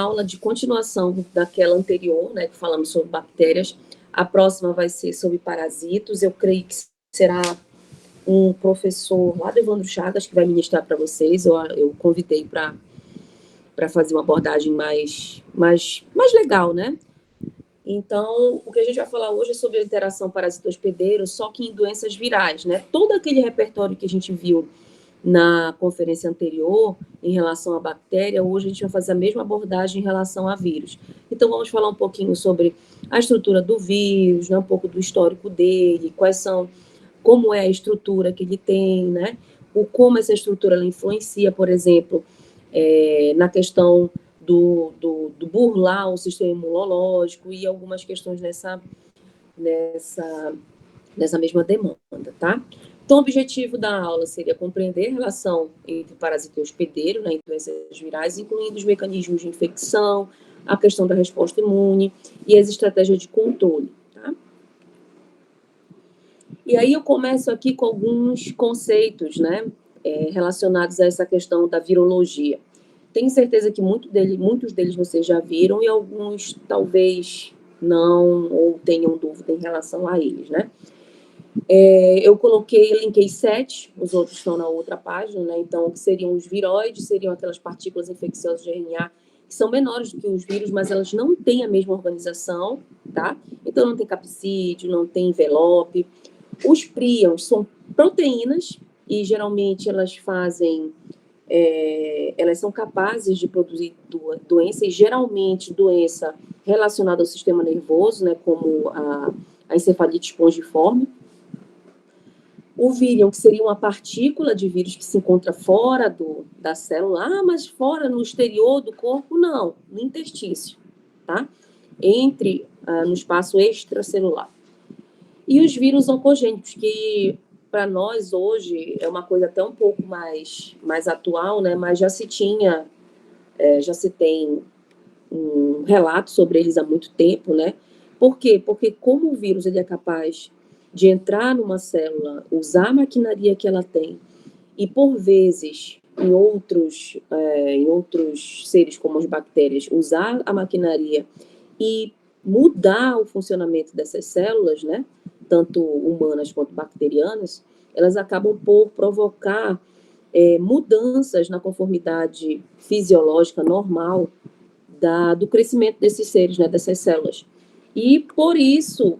aula de continuação daquela anterior, né, que falamos sobre bactérias. A próxima vai ser sobre parasitos. Eu creio que será um professor lá do Evandro Chagas que vai ministrar para vocês. Eu convidei para fazer uma abordagem mais legal, né? Então, o que a gente vai falar hoje é sobre a interação parasito-hospedeiro, só que em doenças virais, né? Todo aquele repertório que a gente viu na conferência anterior em relação à bactéria, hoje a gente vai fazer a mesma abordagem em relação a vírus. Então, vamos falar um pouquinho sobre a estrutura do vírus, né? Um pouco do histórico dele, como é a estrutura que ele tem, né? Como essa estrutura ela influencia, por exemplo, na questão do burlar o sistema imunológico e algumas questões nessa mesma demanda, tá? Então, o objetivo da aula seria compreender a relação entre parasita e hospedeiro, né, em doenças virais, incluindo os mecanismos de infecção, a questão da resposta imune e as estratégias de controle, tá? E aí eu começo aqui com alguns conceitos, né, relacionados a essa questão da virologia. Tenho certeza que muitos deles vocês já viram e alguns talvez não ou tenham dúvida em relação a eles, né? Eu linkei 7, os outros estão na outra página, né? Então, o que seriam os viroides, seriam aquelas partículas infecciosas de RNA que são menores do que os vírus, mas elas não têm a mesma organização, tá? Então, não tem capsídeo, não tem envelope. Os príons são proteínas e, geralmente, elas são capazes de produzir doença, e geralmente doença relacionada ao sistema nervoso, né, como a encefalite espongiforme. O vírion, que seria uma partícula de vírus que se encontra fora da célula, mas fora, no exterior do corpo, não, no interstício, tá? No espaço extracelular. E os vírus oncogênicos, que para nós hoje é uma coisa até um pouco mais atual, né? Mas já se tem um relato sobre eles há muito tempo, né? Por quê? Porque como o vírus ele é capaz de entrar numa célula, usar a maquinaria que ela tem, e por vezes em outros seres como as bactérias, usar a maquinaria e mudar o funcionamento dessas células, né? Tanto humanas quanto bacterianas, elas acabam por provocar mudanças na conformidade fisiológica normal do crescimento desses seres, né, dessas células. E, por isso,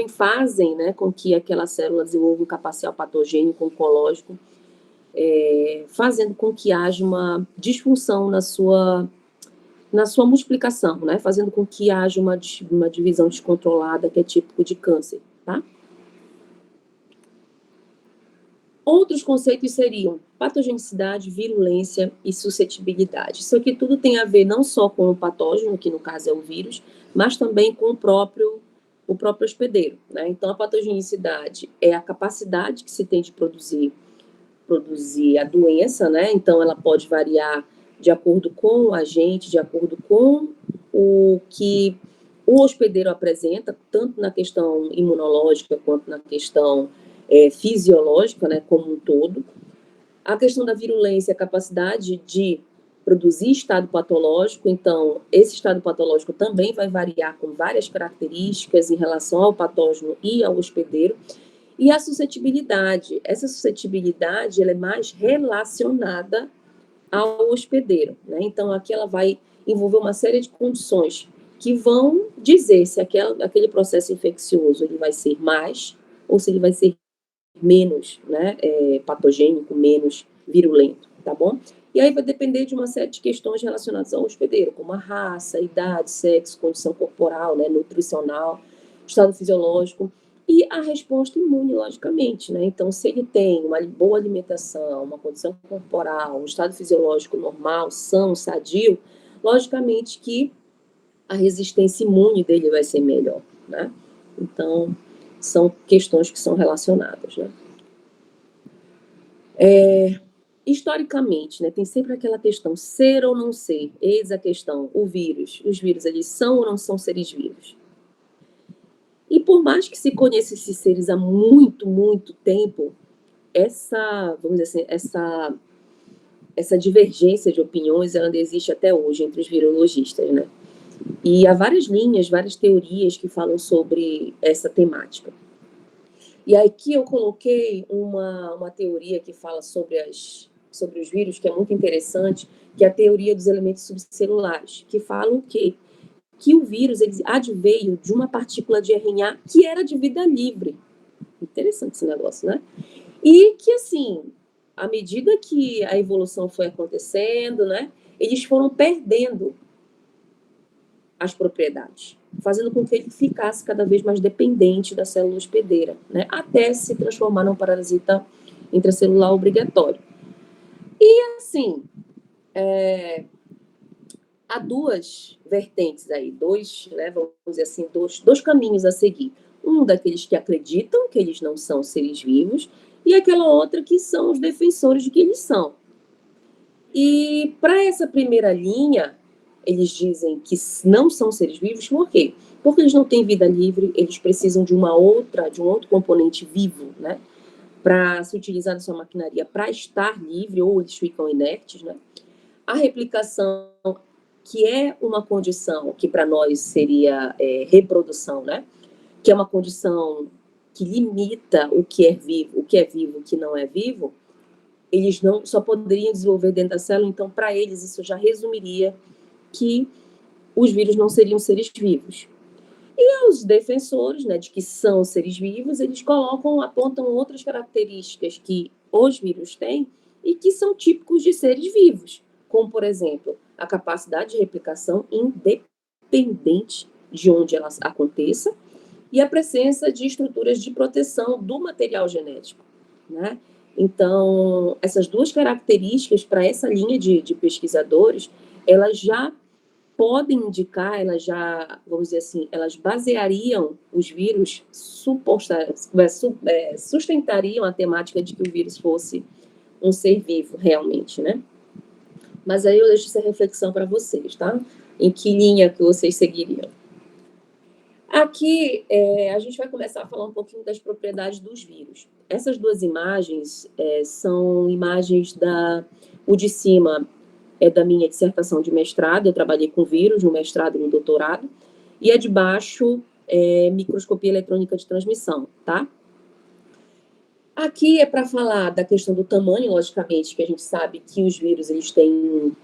fazem, né, com que aquela célula desenvolva um capacial patogênico oncológico, fazendo com que haja uma disfunção na sua multiplicação, né, fazendo com que haja uma divisão descontrolada, que é típico de câncer, tá? Outros conceitos seriam patogenicidade, virulência e suscetibilidade. Isso aqui tudo tem a ver não só com o patógeno, que no caso é o vírus, mas também com o próprio hospedeiro, né? Então, a patogenicidade é a capacidade que se tem de produzir a doença, né? Então, ela pode variar de acordo com o agente, de acordo com o que o hospedeiro apresenta, tanto na questão imunológica quanto na questão fisiológica, né, como um todo. A questão da virulência, a capacidade de produzir estado patológico, então, esse estado patológico também vai variar com várias características em relação ao patógeno e ao hospedeiro. E a suscetibilidade, essa suscetibilidade, ela é mais relacionada ao hospedeiro, né? Então, aqui ela vai envolver uma série de condições que vão dizer se aquele processo infeccioso ele vai ser mais ou se ele vai ser menos, né, patogênico, menos virulento, tá bom? E aí vai depender de uma série de questões relacionadas ao hospedeiro, como a raça, idade, sexo, condição corporal, né, nutricional, estado fisiológico e a resposta imune, logicamente, né? Então, se ele tem uma boa alimentação, uma condição corporal, um estado fisiológico normal, são, sadio, logicamente que a resistência imune dele vai ser melhor, né? Então, são questões que são relacionadas, né? Historicamente, né, tem sempre aquela questão, ser ou não ser, eis a questão, os vírus, eles são ou não são seres vivos? E por mais que se conheça esses seres há muito, muito tempo, vamos dizer assim, essa divergência de opiniões, ela ainda existe até hoje entre os virologistas, né? E há várias linhas, várias teorias que falam sobre essa temática. E aqui eu coloquei uma teoria que fala sobre os vírus, que é muito interessante, que é a teoria dos elementos subcelulares, que falam que o vírus adveio de uma partícula de RNA que era de vida livre. Interessante esse negócio, né? E que, assim, à medida que a evolução foi acontecendo, né, eles foram perdendo as propriedades, fazendo com que ele ficasse cada vez mais dependente da célula hospedeira, né, até se transformar num parasita intracelular obrigatório. E, assim, há duas vertentes aí, né, vamos dizer assim, dois caminhos a seguir. Um daqueles que acreditam que eles não são seres vivos e aquela outra que são os defensores de que eles são. E para essa primeira linha, eles dizem que não são seres vivos, por quê? Porque eles não têm vida livre, eles precisam de um outro componente vivo, né? Para se utilizar na sua maquinaria para estar livre, ou eles ficam inertes, né? A replicação, que é uma condição que para nós seria reprodução, né? Que é uma condição que limita o que é vivo, o que não é vivo, eles não só poderiam desenvolver dentro da célula, então para eles isso já resumiria que os vírus não seriam seres vivos. E os defensores, né, de que são seres vivos, eles apontam outras características que os vírus têm e que são típicos de seres vivos, como, por exemplo, a capacidade de replicação independente de onde ela aconteça e a presença de estruturas de proteção do material genético, né? Então, essas duas características para essa linha de pesquisadores, elas já podem indicar, elas já, vamos dizer assim, elas baseariam os vírus, sustentariam a temática de que o vírus fosse um ser vivo, realmente, né? Mas aí eu deixo essa reflexão para vocês, tá? Em que linha que vocês seguiriam? Aqui, a gente vai começar a falar um pouquinho das propriedades dos vírus. Essas duas imagens são imagens o de cima é da minha dissertação de mestrado, eu trabalhei com vírus no mestrado e no doutorado, e a de baixo é microscopia eletrônica de transmissão, tá? Aqui é para falar da questão do tamanho, logicamente, que a gente sabe que os vírus eles têm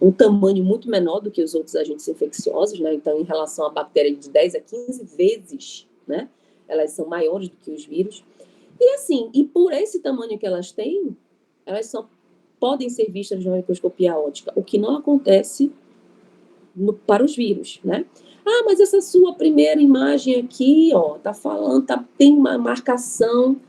um tamanho muito menor do que os outros agentes infecciosos, né? Então, em relação à bactéria, de 10 a 15 vezes, né? Elas são maiores do que os vírus. E assim, e por esse tamanho que elas têm, elas só podem ser vistas na microscopia óptica, o que não acontece para os vírus, né? Ah, mas essa sua primeira imagem aqui, ó, tá falando, tem uma marcação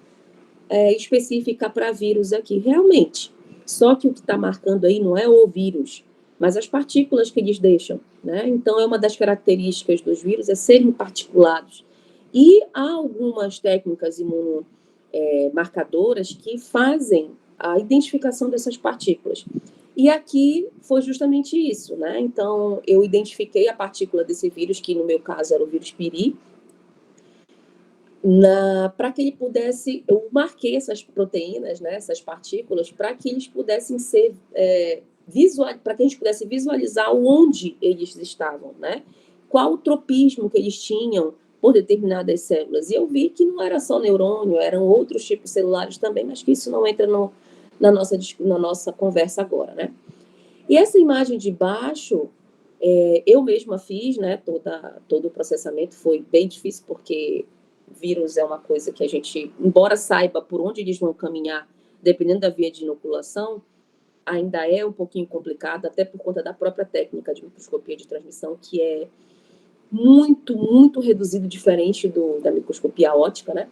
específica para vírus aqui, realmente. Só que o que está marcando aí não é o vírus, mas as partículas que eles deixam, né? Então, é uma das características dos vírus é serem particulados. E há algumas técnicas imunomarcadoras que fazem a identificação dessas partículas. E aqui foi justamente isso, né? Então, eu identifiquei a partícula desse vírus, que no meu caso era o vírus Piri, para que ele pudesse, eu marquei essas proteínas, né, essas partículas, para que eles pudessem ser para que a gente pudesse visualizar onde eles estavam, né? Qual o tropismo que eles tinham por determinadas células. E eu vi que não era só neurônio, eram outros tipos celulares também, mas que isso não entra na nossa conversa agora, né? E essa imagem de baixo, eu mesma fiz, né? Todo o processamento foi bem difícil, porque vírus é uma coisa que a gente, embora saiba por onde eles vão caminhar, dependendo da via de inoculação, ainda é um pouquinho complicado, até por conta da própria técnica de microscopia de transmissão, que é muito, muito reduzido, diferente da microscopia óptica, né?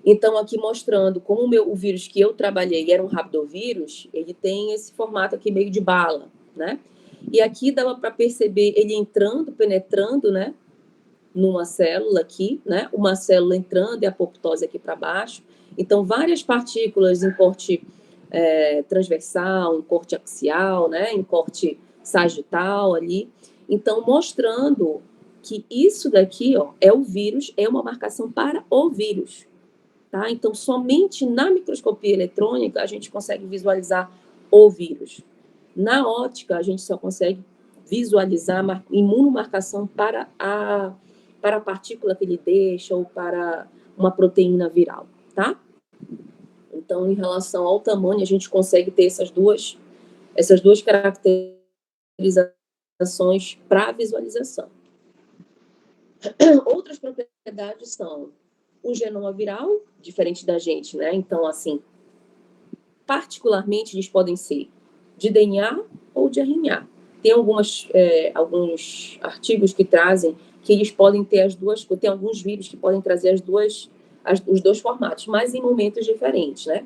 Então, aqui mostrando como o vírus que eu trabalhei era um rabdovírus, ele tem esse formato aqui meio de bala, né? E aqui dava para perceber ele entrando, penetrando, né? Numa célula aqui, né? Uma célula entrando e a apoptose aqui para baixo. Então, várias partículas em corte transversal, em corte axial, né? Em corte sagital ali. Então, mostrando que isso daqui, ó, é o vírus, é uma marcação para o vírus. tá? Então, somente na microscopia eletrônica a gente consegue visualizar o vírus. Na óptica, a gente só consegue visualizar imunomarcação para a partícula que ele deixa ou para uma proteína viral, tá? Então, em relação ao tamanho, a gente consegue ter essas duas caracterizações para visualização. Outras propriedades são o genoma viral, diferente da gente, né? Então, assim, particularmente, eles podem ser de DNA ou de RNA. Tem alguns artigos que trazem que eles podem ter as duas, tem alguns vírus que podem trazer os dois formatos, mas em momentos diferentes, né?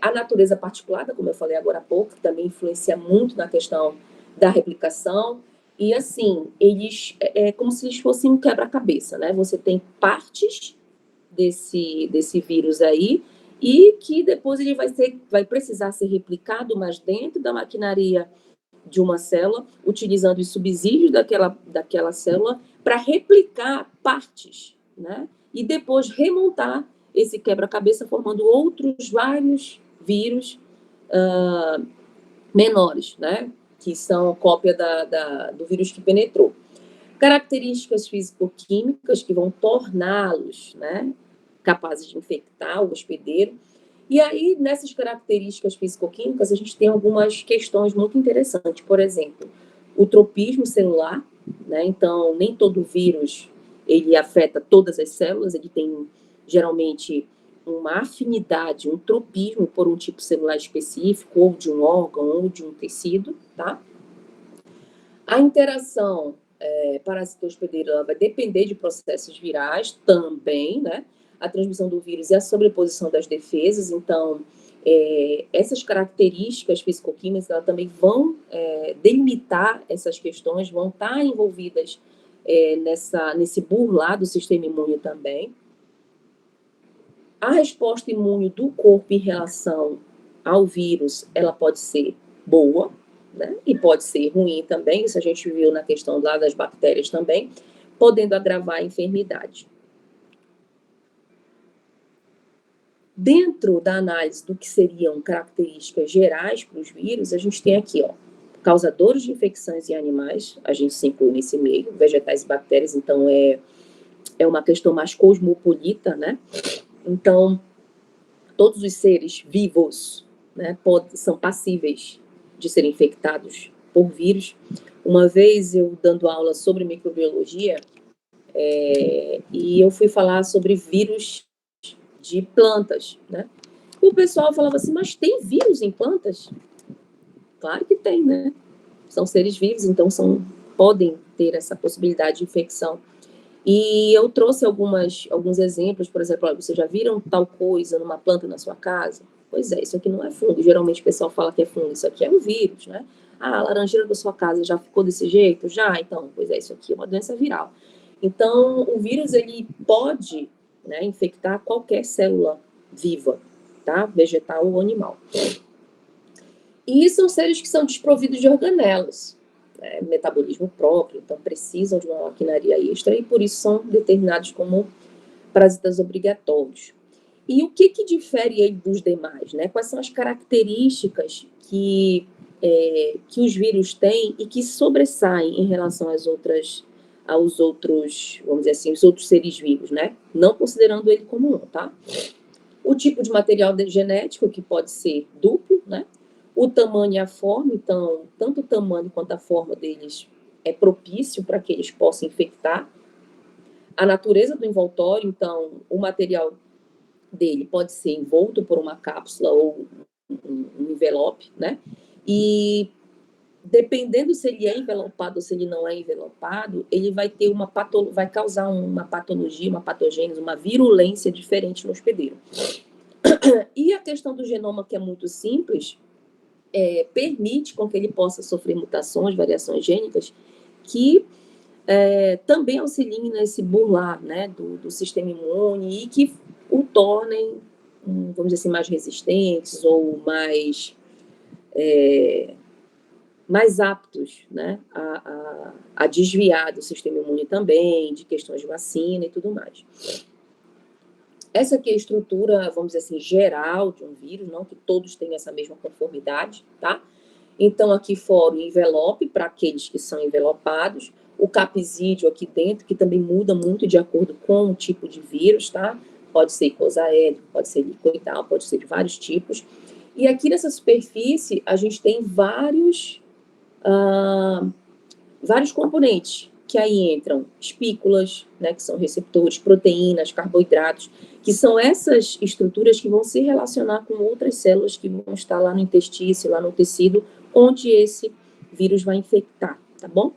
A natureza particulada, como eu falei agora há pouco, que também influencia muito na questão da replicação. E, assim, eles é como se eles fossem um quebra-cabeça, né? Você tem partes desse vírus aí, e que depois ele vai precisar ser replicado, mas dentro da maquinaria de uma célula, utilizando os subsídios daquela célula para replicar partes, né? E depois remontar esse quebra-cabeça formando outros vários vírus menores, né? Que são cópia do vírus que penetrou. Características físico-químicas que vão torná-los, né, capazes de infectar o hospedeiro. E aí, nessas características físico-químicas, a gente tem algumas questões muito interessantes. Por exemplo, o tropismo celular, né? Então, nem todo vírus ele afeta todas as células, ele tem geralmente uma afinidade, um tropismo por um tipo celular específico, ou de um órgão, ou de um tecido, tá? A interação parasita hospedeiro ela vai depender de processos virais também, né? A transmissão do vírus e a sobreposição das defesas. Então, essas características físico-químicas ela também vão delimitar essas questões, vão estar envolvidas nesse burlar do sistema imune também. A resposta imune do corpo em relação ao vírus, ela pode ser boa, né? E pode ser ruim também, isso a gente viu na questão lá das bactérias também, podendo agravar a enfermidade. Dentro da análise do que seriam características gerais para os vírus, a gente tem aqui, ó, causadores de infecções em animais, a gente se inclui nesse meio, vegetais e bactérias, então é uma questão mais cosmopolita, né? Então, todos os seres vivos, né, são passíveis de serem infectados por vírus. Uma vez eu dando aula sobre microbiologia, e eu fui falar sobre vírus de plantas, né? E o pessoal falava assim, mas tem vírus em plantas? Claro que tem, né? São seres vivos, então podem ter essa possibilidade de infecção. E eu trouxe alguns exemplos, por exemplo, vocês já viram tal coisa numa planta na sua casa? Pois é, isso aqui não é fungo. Geralmente o pessoal fala que é fungo, isso aqui é um vírus, né? Ah, a laranjeira da sua casa já ficou desse jeito? Já? Então, pois é, isso aqui é uma doença viral. Então, o vírus, ele pode, né, infectar qualquer célula viva, tá? Vegetal ou animal. E são seres que são desprovidos de organelas, né, metabolismo próprio, então precisam de uma maquinaria extra e por isso são determinados como parasitas obrigatórios. E o que difere ele dos demais, né? Quais são as características que os vírus têm e que sobressaem em relação aos outros, vamos dizer assim, os outros seres vivos, né? Não considerando ele como um, tá? O tipo de material genético, que pode ser duplo, né? O tamanho e a forma, então, tanto o tamanho quanto a forma deles é propício para que eles possam infectar. A natureza do envoltório, então, o material dele pode ser envolto por uma cápsula ou um envelope, né? E dependendo se ele é envelopado ou se ele não é envelopado, ele vai ter vai causar uma patologia, uma patogênese, uma virulência diferente no hospedeiro. E a questão do genoma, que é muito simples, permite com que ele possa sofrer mutações, variações gênicas, que também auxiliem nesse burlar, né, do sistema imune e que o tornem, vamos dizer assim, mais resistentes ou mais aptos, né, a desviar do sistema imune também, de questões de vacina e tudo mais. Essa aqui é a estrutura, vamos dizer assim, geral de um vírus, não que todos tenham essa mesma conformidade, tá? Então, aqui fora o envelope, para aqueles que são envelopados, o capsídeo aqui dentro, que também muda muito de acordo com o tipo de vírus, tá? Pode ser icosaédrico, pode ser licoidal, pode ser de vários tipos. E aqui nessa superfície, a gente tem vários componentes, que aí entram espículas, né, que são receptores, proteínas, carboidratos, que são essas estruturas que vão se relacionar com outras células que vão estar lá no intestino, lá no tecido, onde esse vírus vai infectar, tá bom?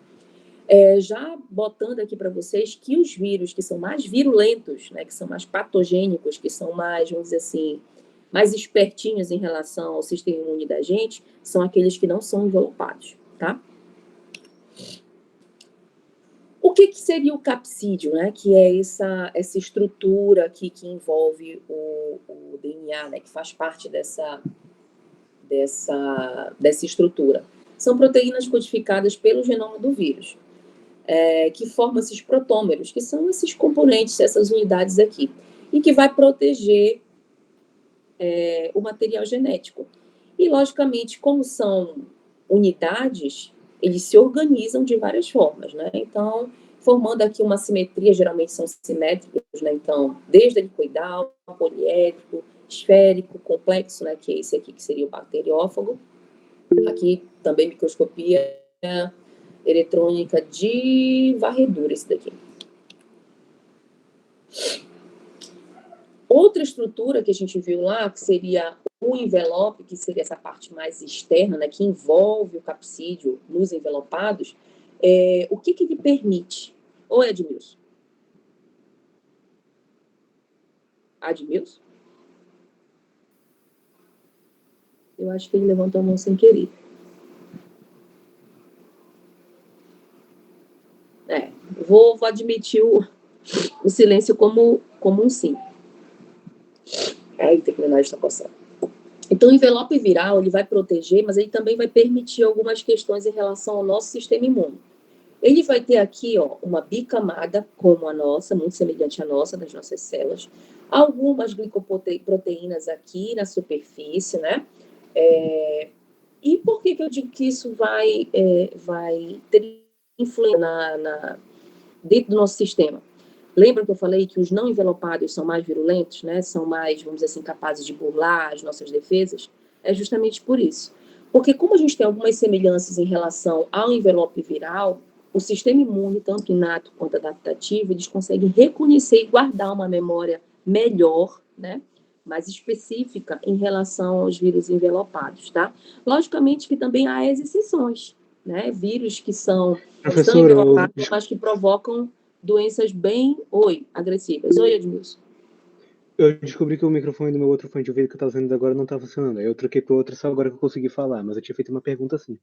Já botando aqui para vocês que os vírus que são mais virulentos, né, que são mais patogênicos, que são mais, vamos dizer assim, mais espertinhos em relação ao sistema imune da gente, são aqueles que não são envelopados, tá? O que seria o capsídeo, né? Que é essa estrutura aqui que envolve o DNA, né? Que faz parte dessa estrutura. São proteínas codificadas pelo genoma do vírus, que formam esses protômeros, que são esses componentes, essas unidades aqui, e que vai proteger o material genético. E, logicamente, como são unidades, eles se organizam de várias formas, né? Então, formando aqui uma simetria, geralmente são simétricos, né? Então, desde helicoidal, poliédrico, esférico, complexo, né? Que é esse aqui que seria o bacteriófago. Aqui também microscopia eletrônica de varredura, esse daqui. Outra estrutura que a gente viu lá, que seria o envelope, que seria essa parte mais externa, né, que envolve o capsídeo nos envelopados, o que ele permite? Ou Edmilson? Admilson? Eu acho que ele levantou a mão sem querer. Vou admitir o silêncio como um sim. Eita, que menor está coçando. Então, o envelope viral, ele vai proteger, mas ele também vai permitir algumas questões em relação ao nosso sistema imune. Ele vai ter aqui, ó, uma bicamada, como a nossa, muito semelhante à nossa, das nossas células. Algumas glicoproteínas aqui na superfície, né? E por que eu digo que isso vai ter influência dentro do nosso sistema? Lembra que eu falei que os não envelopados são mais virulentos, né? São mais, vamos dizer assim, capazes de burlar as nossas defesas? É justamente por isso. Porque como a gente tem algumas semelhanças em relação ao envelope viral, o sistema imune, tanto inato quanto adaptativo, eles conseguem reconhecer e guardar uma memória melhor, né? Mais específica em relação aos vírus envelopados, tá? Logicamente que também há as exceções, né? Vírus que estão envelopados, mas que provocam doenças bem agressivas. Oi, Edmilson. Eu descobri que o microfone do meu outro fone de ouvido que eu estava usando agora não estava funcionando. Aí eu troquei para o outro só agora que eu consegui falar, mas eu tinha feito uma pergunta assim.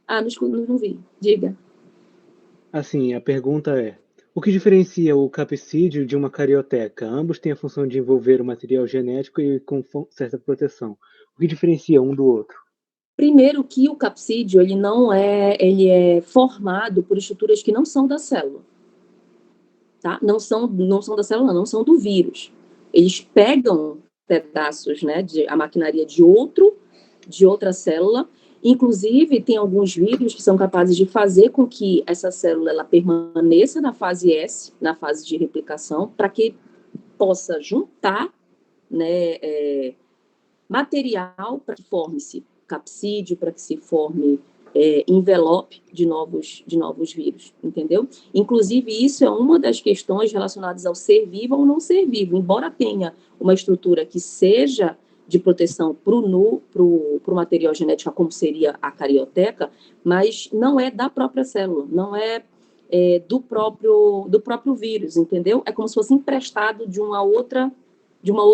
Não vi. Diga. Assim, a pergunta é: o que diferencia o capsídeo de uma carioteca? Ambos têm a função de envolver o material genético e com certa proteção. O que diferencia um do outro? Primeiro que o capsídeo, ele é formado por estruturas que não são da célula. Tá? Não são da célula, não são do vírus. Eles pegam pedaços, né, a maquinaria de outra célula. Inclusive, tem alguns vírus que são capazes de fazer com que essa célula ela permaneça na fase S, na fase de replicação, para que possa juntar, né, material para que forme-se capsídeo, para que se forme envelope de novos vírus, entendeu? Inclusive, isso é uma das questões relacionadas ao ser vivo ou não ser vivo. Embora tenha uma estrutura que seja de proteção para o material genético, como seria a carioteca, mas não é da própria célula, não é, do próprio vírus, entendeu? É como se fosse emprestado de uma outra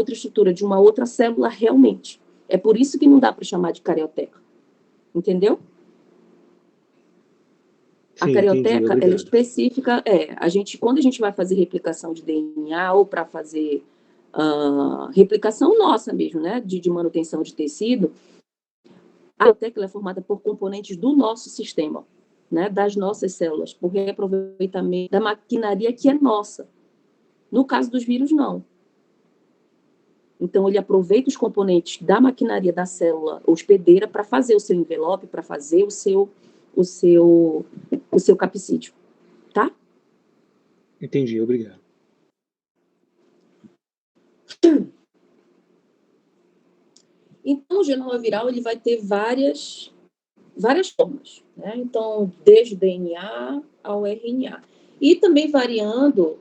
estrutura, de uma outra célula realmente. É por isso que não dá para chamar de carioteca. Entendeu? Sim, a carioteca, entendi, ela é específica, quando a gente vai fazer replicação de DNA ou para fazer replicação nossa mesmo, né, de manutenção de tecido, a carioteca é formada por componentes do nosso sistema, né, das nossas células, por reaproveitamento da maquinaria que é nossa. No caso dos vírus, não. Então, ele aproveita os componentes da maquinaria da célula hospedeira para fazer o seu envelope, para fazer o seu capsídeo, tá? Entendi, obrigado. Então, o genoma viral ele vai ter várias formas, né? Então, desde o DNA ao RNA. E também variando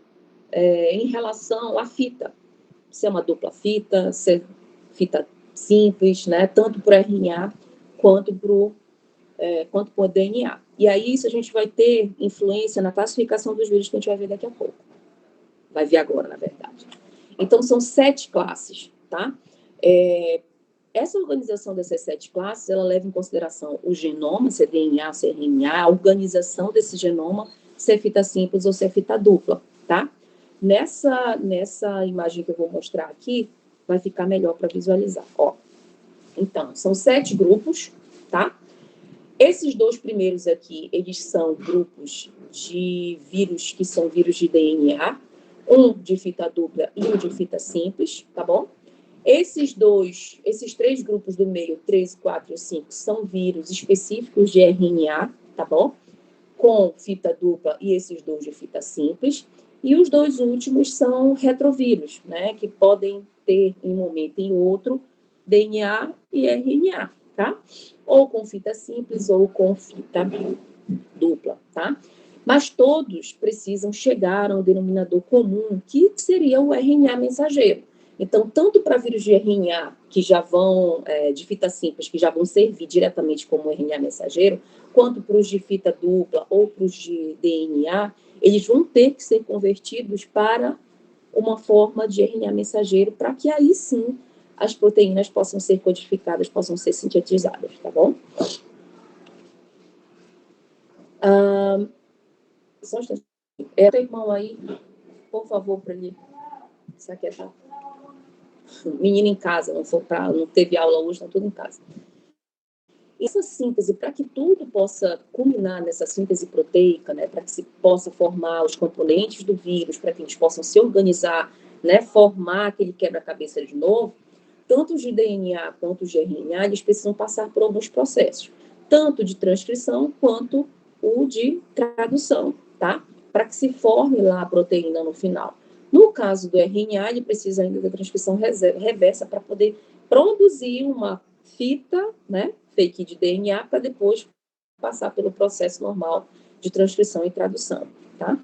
em relação à fita. Se é uma dupla fita, se é fita simples, né? Tanto para o RNA quanto para o DNA. E aí isso a gente vai ter influência na classificação dos vírus que a gente vai ver daqui a pouco. Vai ver agora, na verdade. Então, são 7 classes, tá? Essa organização dessas 7 classes, ela leva em consideração o genoma, se é DNA, se é RNA, a organização desse genoma, se é fita simples ou se é fita dupla, tá? Nessa imagem que eu vou mostrar aqui, vai ficar melhor para visualizar. Ó. Então, são 7 grupos, tá? Esses 2 primeiros aqui, eles são grupos de vírus que são vírus de DNA, um de fita dupla e um de fita simples, tá bom? Esses 3 grupos do meio, 3, 4 e 5, são vírus específicos de RNA, tá bom? Com fita dupla e esses 2 de fita simples. E os 2 últimos são retrovírus, né? Que podem ter, em um momento e em outro, DNA e RNA, tá? Ou com fita simples ou com fita dupla, tá? Mas todos precisam chegar a um denominador comum, que seria o RNA mensageiro. Então, tanto para vírus de RNA, que já vão, de fita simples, que já vão servir diretamente como RNA mensageiro, quanto para os de fita dupla ou para os de DNA, eles vão ter que ser convertidos para uma forma de RNA mensageiro, para que aí sim as proteínas possam ser codificadas, possam ser sintetizadas, tá bom? Só um instantinho. Teu irmão aí, por favor, para ele se aquietar. Menino em casa, não teve aula hoje, está tudo em casa. Essa síntese, para que tudo possa culminar nessa síntese proteica, né, para que se possa formar os componentes do vírus, para que eles possam se organizar, né, formar aquele quebra-cabeça de novo, tanto os de DNA quanto os de RNA, eles precisam passar por alguns processos, tanto de transcrição quanto o de tradução, tá? Para que se forme lá a proteína no final. No caso do RNA, ele precisa ainda da transcrição reversa para poder produzir uma fita, né, fake de DNA, para depois passar pelo processo normal de transcrição e tradução, tá?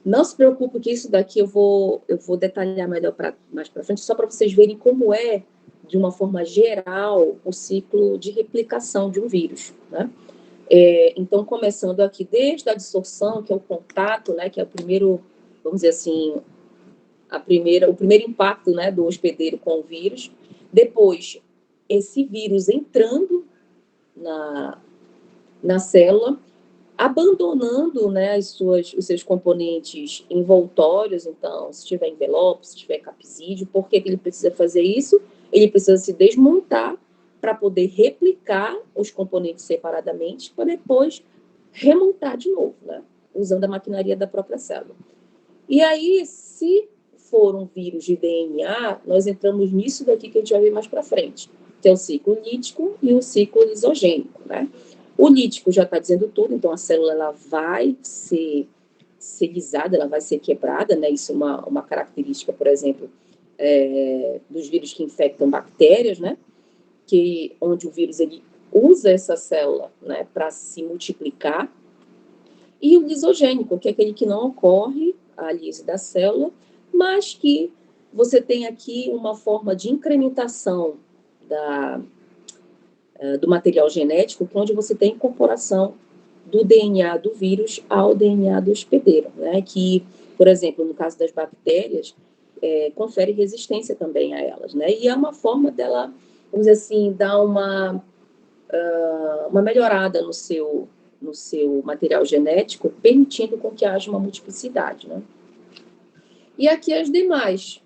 Não se preocupe que isso daqui eu vou detalhar melhor mais para frente, só para vocês verem como é, de uma forma geral, o ciclo de replicação de um vírus, né? Então, começando aqui desde a absorção, que é o contato, né, que é o primeiro, vamos dizer assim, o primeiro impacto, né, do hospedeiro com o vírus. Depois, esse vírus entrando na célula, abandonando, né, os seus componentes envoltórios. Então, se tiver envelope, se tiver capsídeo, por que ele precisa fazer isso? Ele precisa se desmontar para poder replicar os componentes separadamente, para depois remontar de novo, né, usando a maquinaria da própria célula. E aí, se for um vírus de DNA, nós entramos nisso daqui que a gente vai ver mais para frente, que é o ciclo lítico e o ciclo lisogênico, né? O lítico já está dizendo tudo, então a célula ela vai ser lisada, ela vai ser quebrada, né? Isso é uma característica, por exemplo, dos vírus que infectam bactérias, né? Onde o vírus ele usa essa célula, né, para se multiplicar. E o lisogênico, que é aquele que não ocorre a lise da célula, mas que você tem aqui uma forma de incrementação do material genético, onde você tem incorporação do DNA do vírus ao DNA do hospedeiro, né? Que, por exemplo, no caso das bactérias, confere resistência também a elas, né? E é uma forma dela, vamos dizer assim, dar uma melhorada no seu material genético, permitindo com que haja uma multiplicidade, né? E aqui as demais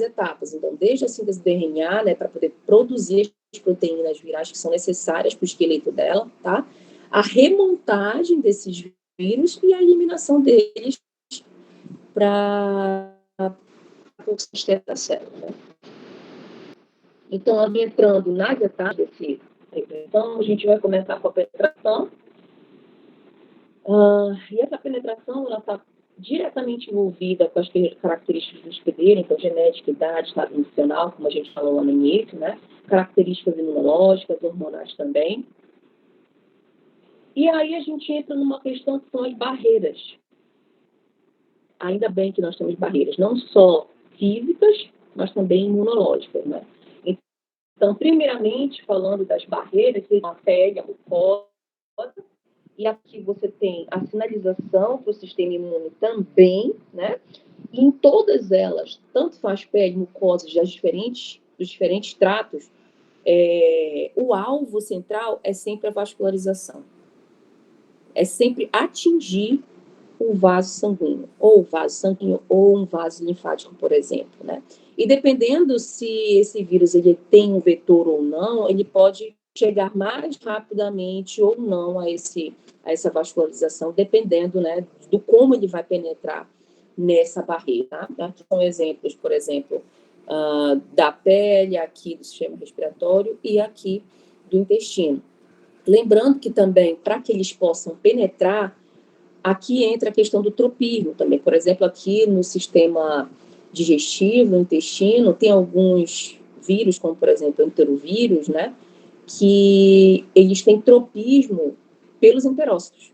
etapas. Então, desde a síntese do RNA, né, para poder produzir as proteínas virais que são necessárias para o esqueleto dela, tá? A remontagem desses vírus e a eliminação deles para por sistema da célula. Então, entrando nas etapas desse então, a gente vai começar com a penetração. E essa penetração está diretamente envolvida com as características do hospedeiro, então genética, idade, estado nutricional, como a gente falou lá no início, né? Características imunológicas, hormonais também. E aí a gente entra numa questão que são as barreiras. Ainda bem que nós temos barreiras, não só físicas, mas também imunológicas, né? Então, primeiramente, falando das barreiras, a pele, a mucosa, e aqui você tem a sinalização para o sistema imune também, né? E em todas elas, tanto faz pele, mucosas, dos diferentes tratos, o alvo central é sempre a vascularização. É sempre atingir o vaso sanguíneo, ou um vaso linfático, por exemplo, né? E dependendo se esse vírus ele tem um vetor ou não, ele pode chegar mais rapidamente ou não a essa vascularização, dependendo, né, do como ele vai penetrar nessa barreira. Tá? Aqui são exemplos, por exemplo, da pele, aqui do sistema respiratório e aqui do intestino. Lembrando que também, para que eles possam penetrar, aqui entra a questão do tropismo também. Por exemplo, aqui no sistema digestivo, no intestino, tem alguns vírus, como por exemplo o enterovírus, né, que eles têm tropismo pelos enterócitos.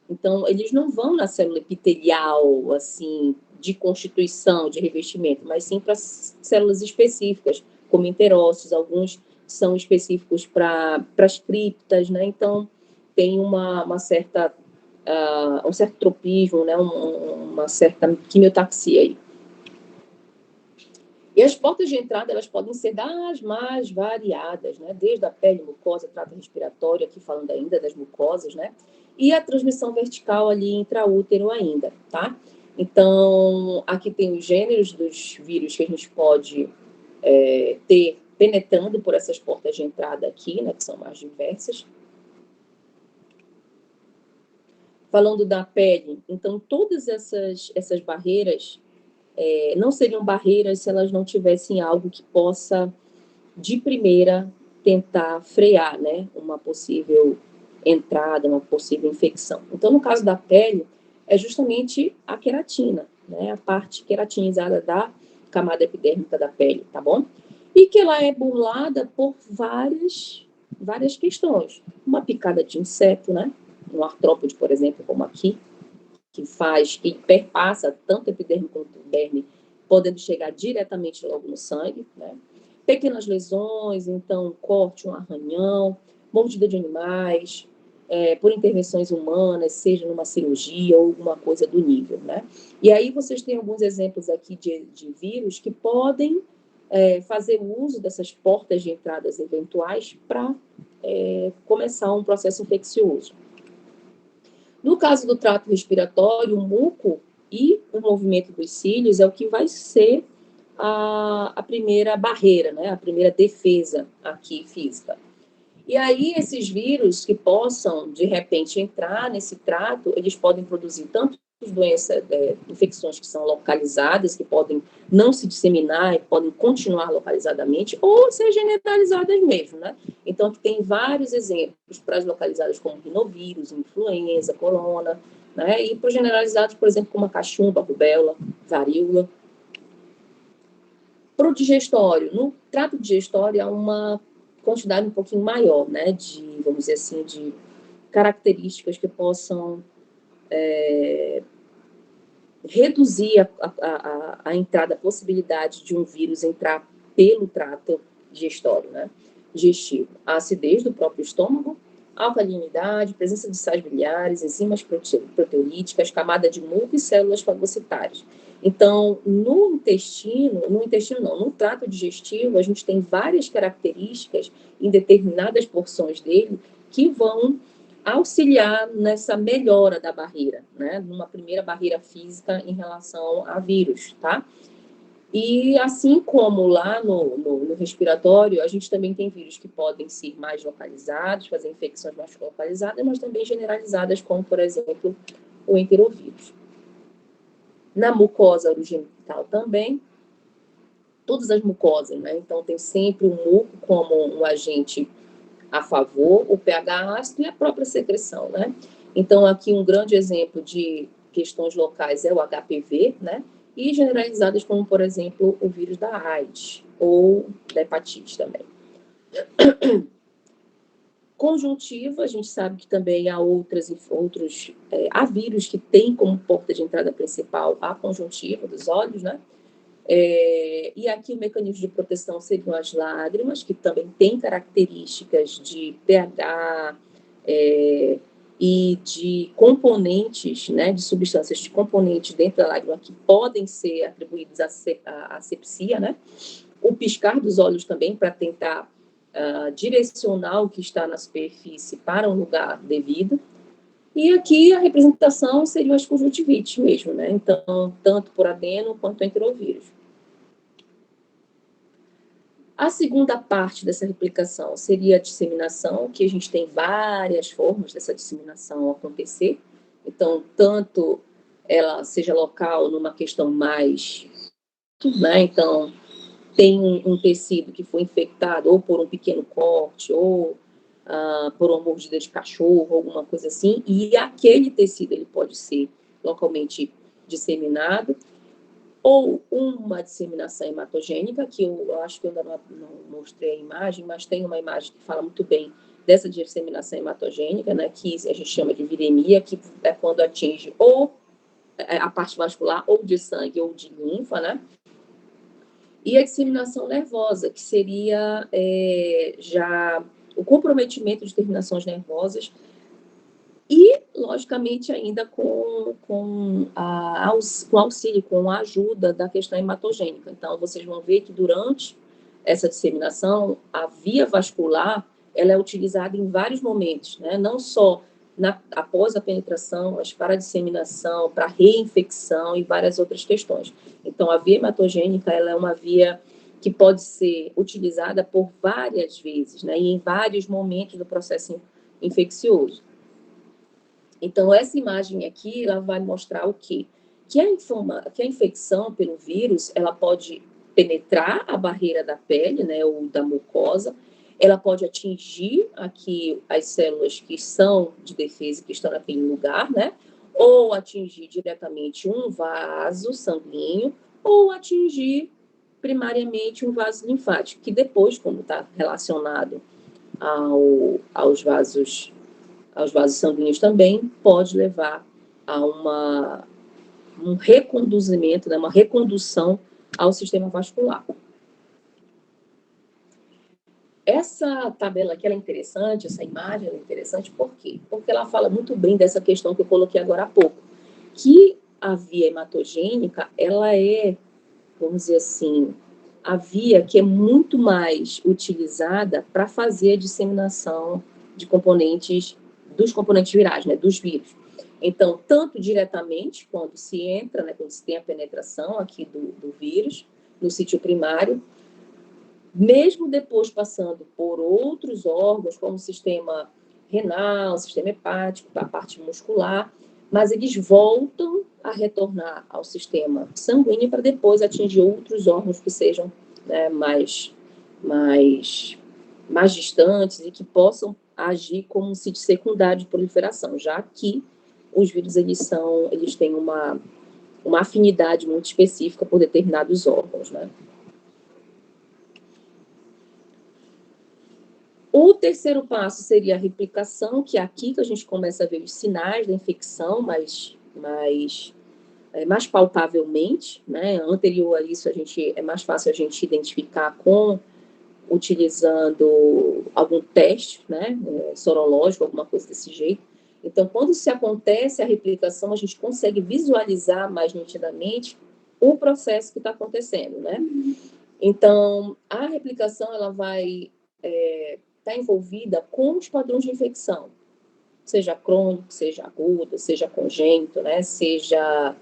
Então, eles não vão na célula epitelial, assim, de constituição, de revestimento, mas sim para células específicas, como enterócitos. Alguns são específicos para as criptas, né? Então, tem um certo tropismo, né? Uma certa quimiotaxia aí. E as portas de entrada, elas podem ser das mais variadas, né? Desde a pele, mucosa, trato respiratório, aqui falando ainda das mucosas, né? E a transmissão vertical ali intraútero ainda, tá? Então, aqui tem os gêneros dos vírus que a gente pode ter penetrando por essas portas de entrada aqui, né? Que são mais diversas. Falando da pele, então, todas essas barreiras não seriam barreiras se elas não tivessem algo que possa, de primeira, tentar frear, né, uma possível entrada, uma possível infecção. Então, no caso da pele, é justamente a queratina, né, a parte queratinizada da camada epidérmica da pele, tá bom? E que ela é burlada por várias questões. Uma picada de inseto, né, um artrópode, por exemplo, como aqui, que perpassa tanto a epiderme quanto o derme, podendo chegar diretamente logo no sangue, né? Pequenas lesões, então, corte, um arranhão, mordida de animais, por intervenções humanas, seja numa cirurgia ou alguma coisa do nível, né? E aí vocês têm alguns exemplos aqui de vírus que podem fazer uso dessas portas de entradas eventuais para começar um processo infeccioso. No caso do trato respiratório, o muco e o movimento dos cílios é o que vai ser a primeira barreira, né? A primeira defesa aqui física. E aí, esses vírus que possam, de repente, entrar nesse trato, eles podem produzir tanto doenças, infecções que são localizadas, que podem não se disseminar e podem continuar localizadamente, ou ser generalizadas mesmo, né? Então, aqui tem vários exemplos para as localizadas como rinovírus, influenza, corona, né? E para os generalizados, por exemplo, como a cachumba, rubéola, varíola. Para o digestório, no trato digestório há uma quantidade um pouquinho maior, né, vamos dizer assim, de características que possam reduzir a entrada, a possibilidade de um vírus entrar pelo trato digestório, né, digestivo. A acidez do próprio estômago, alcalinidade, presença de sais biliares, enzimas proteolíticas, camada de muco e células fagocitárias. Então, no trato digestivo, a gente tem várias características em determinadas porções dele que vão auxiliar nessa melhora da barreira, né? Numa primeira barreira física em relação a vírus, tá? E assim como lá no respiratório, a gente também tem vírus que podem ser mais localizados, fazer infecções mais localizadas, mas também generalizadas, como, por exemplo, o enterovírus. Na mucosa urogenital também, todas as mucosas, né? Então, tem sempre o muco como um agente a favor, o pH ácido e a própria secreção, né? Então, aqui um grande exemplo de questões locais é o HPV, né? E generalizadas como, por exemplo, o vírus da AIDS ou da hepatite também. Conjuntiva, a gente sabe que também há há vírus que têm como porta de entrada principal a conjuntiva dos olhos, né? E aqui o mecanismo de proteção seriam as lágrimas, que também têm características de pH e de componentes, né, de substâncias de componentes dentro da lágrima que podem ser atribuídos à asepsia, né? O piscar dos olhos também para tentar direcionar o que está na superfície para um lugar devido. E aqui a representação seriam as conjuntivites mesmo, né? Então, tanto por adeno quanto enterovírus. A segunda parte dessa replicação seria a disseminação, que a gente tem várias formas dessa disseminação acontecer. Então, tanto ela seja local numa questão mais, né? Então, tem um tecido que foi infectado ou por um pequeno corte ou por uma mordida de cachorro, alguma coisa assim, e aquele tecido ele pode ser localmente disseminado, ou uma disseminação hematogênica, que eu acho que eu ainda não mostrei a imagem, mas tem uma imagem que fala muito bem dessa disseminação hematogênica, né, que a gente chama de viremia, que é quando atinge ou a parte vascular, ou de sangue, ou de linfa, né? E a disseminação nervosa, que seria já o comprometimento de terminações nervosas e, logicamente, ainda com auxílio, com a ajuda da questão hematogênica. Então, vocês vão ver que durante essa disseminação, a via vascular ela é utilizada em vários momentos, né? Não só após a penetração, mas para a disseminação, para a reinfecção e várias outras questões. Então, a via hematogênica ela é uma via que pode ser utilizada por várias vezes, né? E em vários momentos do processo infeccioso. Então, essa imagem aqui, ela vai mostrar o quê? Que a infecção pelo vírus, ela pode penetrar a barreira da pele, né, ou da mucosa, ela pode atingir aqui as células que são de defesa, que estão naquele lugar, né, ou atingir diretamente um vaso sanguíneo, ou atingir primariamente um vaso linfático, que depois, quando está relacionado aos vasos sanguíneos também, pode levar a um reconduzimento, né, uma recondução ao sistema vascular. Essa tabela aqui ela é interessante, essa imagem é interessante, por quê? Porque ela fala muito bem dessa questão que eu coloquei agora há pouco, que a via hematogênica, ela é, vamos dizer assim, a via que é muito mais utilizada para fazer a disseminação de dos componentes virais, né, dos vírus. Então, tanto diretamente, quando se entra, né, quando se tem a penetração aqui do vírus, no sítio primário, mesmo depois passando por outros órgãos, como o sistema renal, o sistema hepático, a parte muscular, mas eles voltam a retornar ao sistema sanguíneo para depois atingir outros órgãos que sejam, né, mais distantes e que possam agir como um sítio secundário de proliferação, já que os vírus eles têm uma afinidade muito específica por determinados órgãos, né? O terceiro passo seria a replicação, que é aqui que a gente começa a ver os sinais da infecção, mais palpavelmente, né? Anterior a isso, é mais fácil a gente identificar utilizando algum teste, né? Sorológico, alguma coisa desse jeito. Então, quando se acontece a replicação, a gente consegue visualizar mais nitidamente o processo que está acontecendo, né? Então, a replicação, ela vai estar envolvida com os padrões de infecção, seja crônico, seja agudo, seja congênito, né? Seja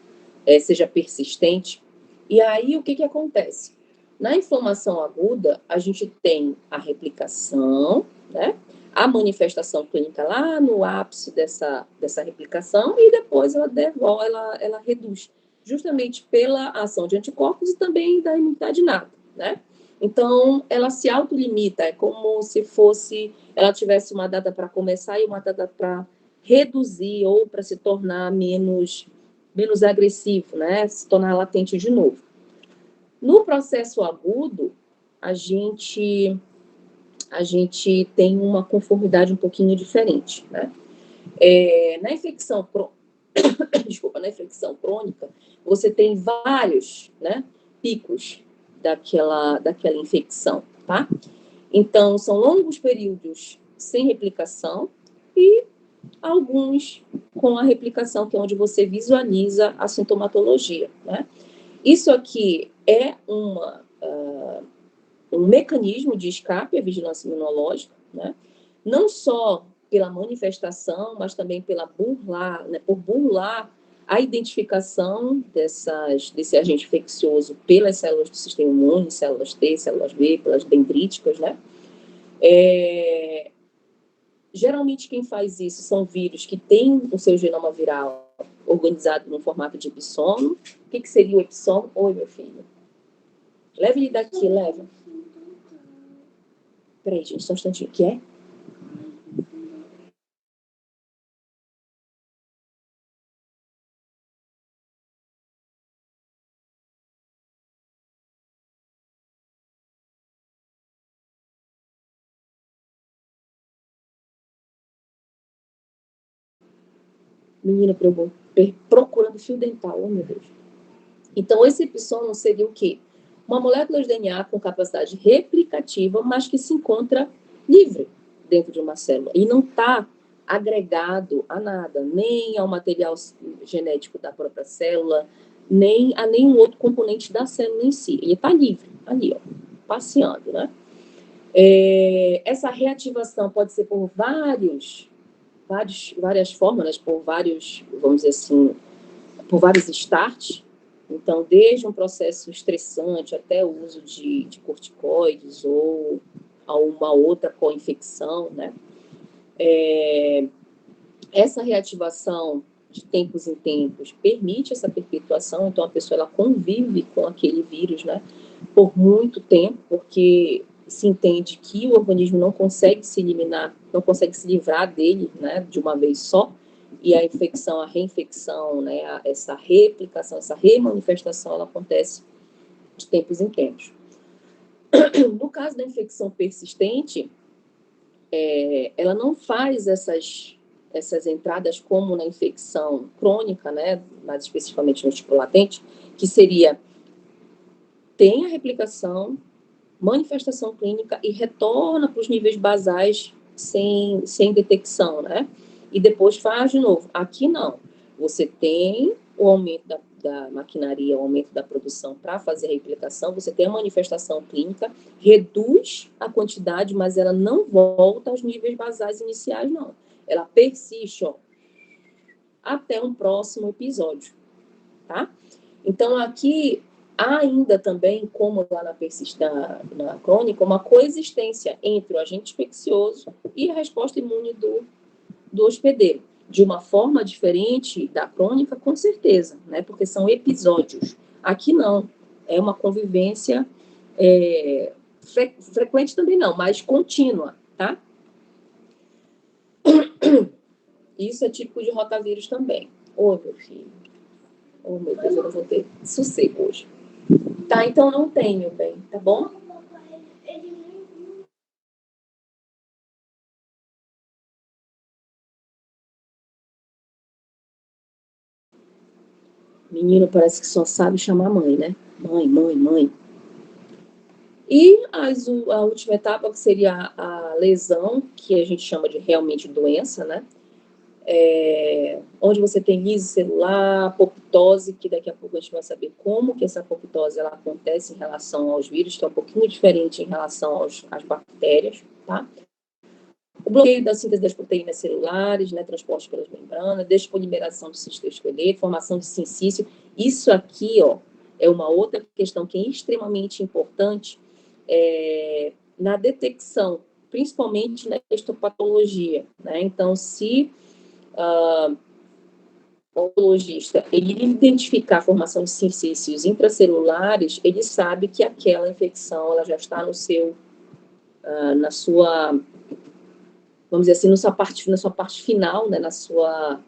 persistente. E aí, o que acontece? Na inflamação aguda, a gente tem a replicação, né? A manifestação clínica lá no ápice dessa replicação e depois ela reduz, justamente pela ação de anticorpos e também da imunidade inata. né? Então, ela se autolimita, é como se fosse, ela tivesse uma data para começar e uma data para reduzir ou para se tornar menos agressivo, né? Se tornar latente de novo. No processo agudo, a gente tem uma conformidade um pouquinho diferente, né? Na infecção na infecção crônica, você tem vários, né, picos daquela infecção, tá? Então, são longos períodos sem replicação e alguns com a replicação, que é onde você visualiza a sintomatologia, né? Isso aqui é um mecanismo de escape à vigilância imunológica, né? Não só pela manifestação, mas também por burlar a identificação desse agente infeccioso pelas células do sistema imune, células T, células B, pelas dendríticas, né? Geralmente quem faz isso são vírus que têm o seu genoma viral organizado no formato de epissomo. O que seria o epissomo? Oi, meu filho. Leve ele daqui, leva. Peraí, gente, só um instantinho. O que é? Menina procurando fio dental, oh meu Deus. Então, esse epissomo seria o quê? Uma molécula de DNA com capacidade replicativa, mas que se encontra livre dentro de uma célula e não está agregado a nada, nem ao material genético da própria célula, nem a nenhum outro componente da célula em si. Ele está livre, ali, ó, passeando, né? Essa reativação pode ser por várias fórmulas, por vários, vamos dizer assim, por vários starts. Então, desde um processo estressante até o uso de corticoides ou a uma outra co-infecção, né? Essa reativação de tempos em tempos permite essa perpetuação, então a pessoa ela convive com aquele vírus, né, por muito tempo, porque se entende que o organismo não consegue se eliminar, não consegue se livrar dele, né, de uma vez só, e a infecção, a reinfecção, né, essa replicação, essa remanifestação, ela acontece de tempos em tempos. No caso da infecção persistente, ela não faz essas entradas como na infecção crônica, né, mais especificamente no tipo latente, que seria tem a replicação, manifestação clínica e retorna para os níveis basais sem detecção, né? E depois faz de novo. Aqui não. Você tem o aumento da maquinaria, o aumento da produção para fazer a replicação, você tem a manifestação clínica, reduz a quantidade, mas ela não volta aos níveis basais iniciais, não. Ela persiste, ó, até um próximo episódio, tá? Então, aqui há ainda também, como lá na crônica, uma coexistência entre o agente infeccioso e a resposta imune do hospedeiro. De uma forma diferente da crônica, com certeza, né? Porque são episódios. Aqui não. É uma convivência frequente também não, mas contínua, tá? Isso é típico de rotavírus também. Ô, meu filho. Oh, meu Deus, eu não vou ter sossego hoje. Tá, então não tenho, bem, tá bom? Menino parece que só sabe chamar mãe, né? Mãe, mãe, mãe. E a última etapa, que seria a lesão, que a gente chama de realmente doença, né? Onde você tem lise celular, apoptose, que daqui a pouco a gente vai saber como que essa apoptose ela acontece em relação aos vírus, que é um pouquinho diferente em relação às bactérias, tá? O bloqueio da síntese das proteínas celulares, né, transporte pelas membranas, despolimeração do cistoesqueleto, formação de sincício. Isso aqui, ó, é uma outra questão que é extremamente importante na detecção, principalmente na histopatologia, né? Então, se oncologista, ele identificar a formação de sincícios intracelulares, ele sabe que aquela infecção ela já está no seu, na sua, vamos dizer assim, na sua parte final, né, na sua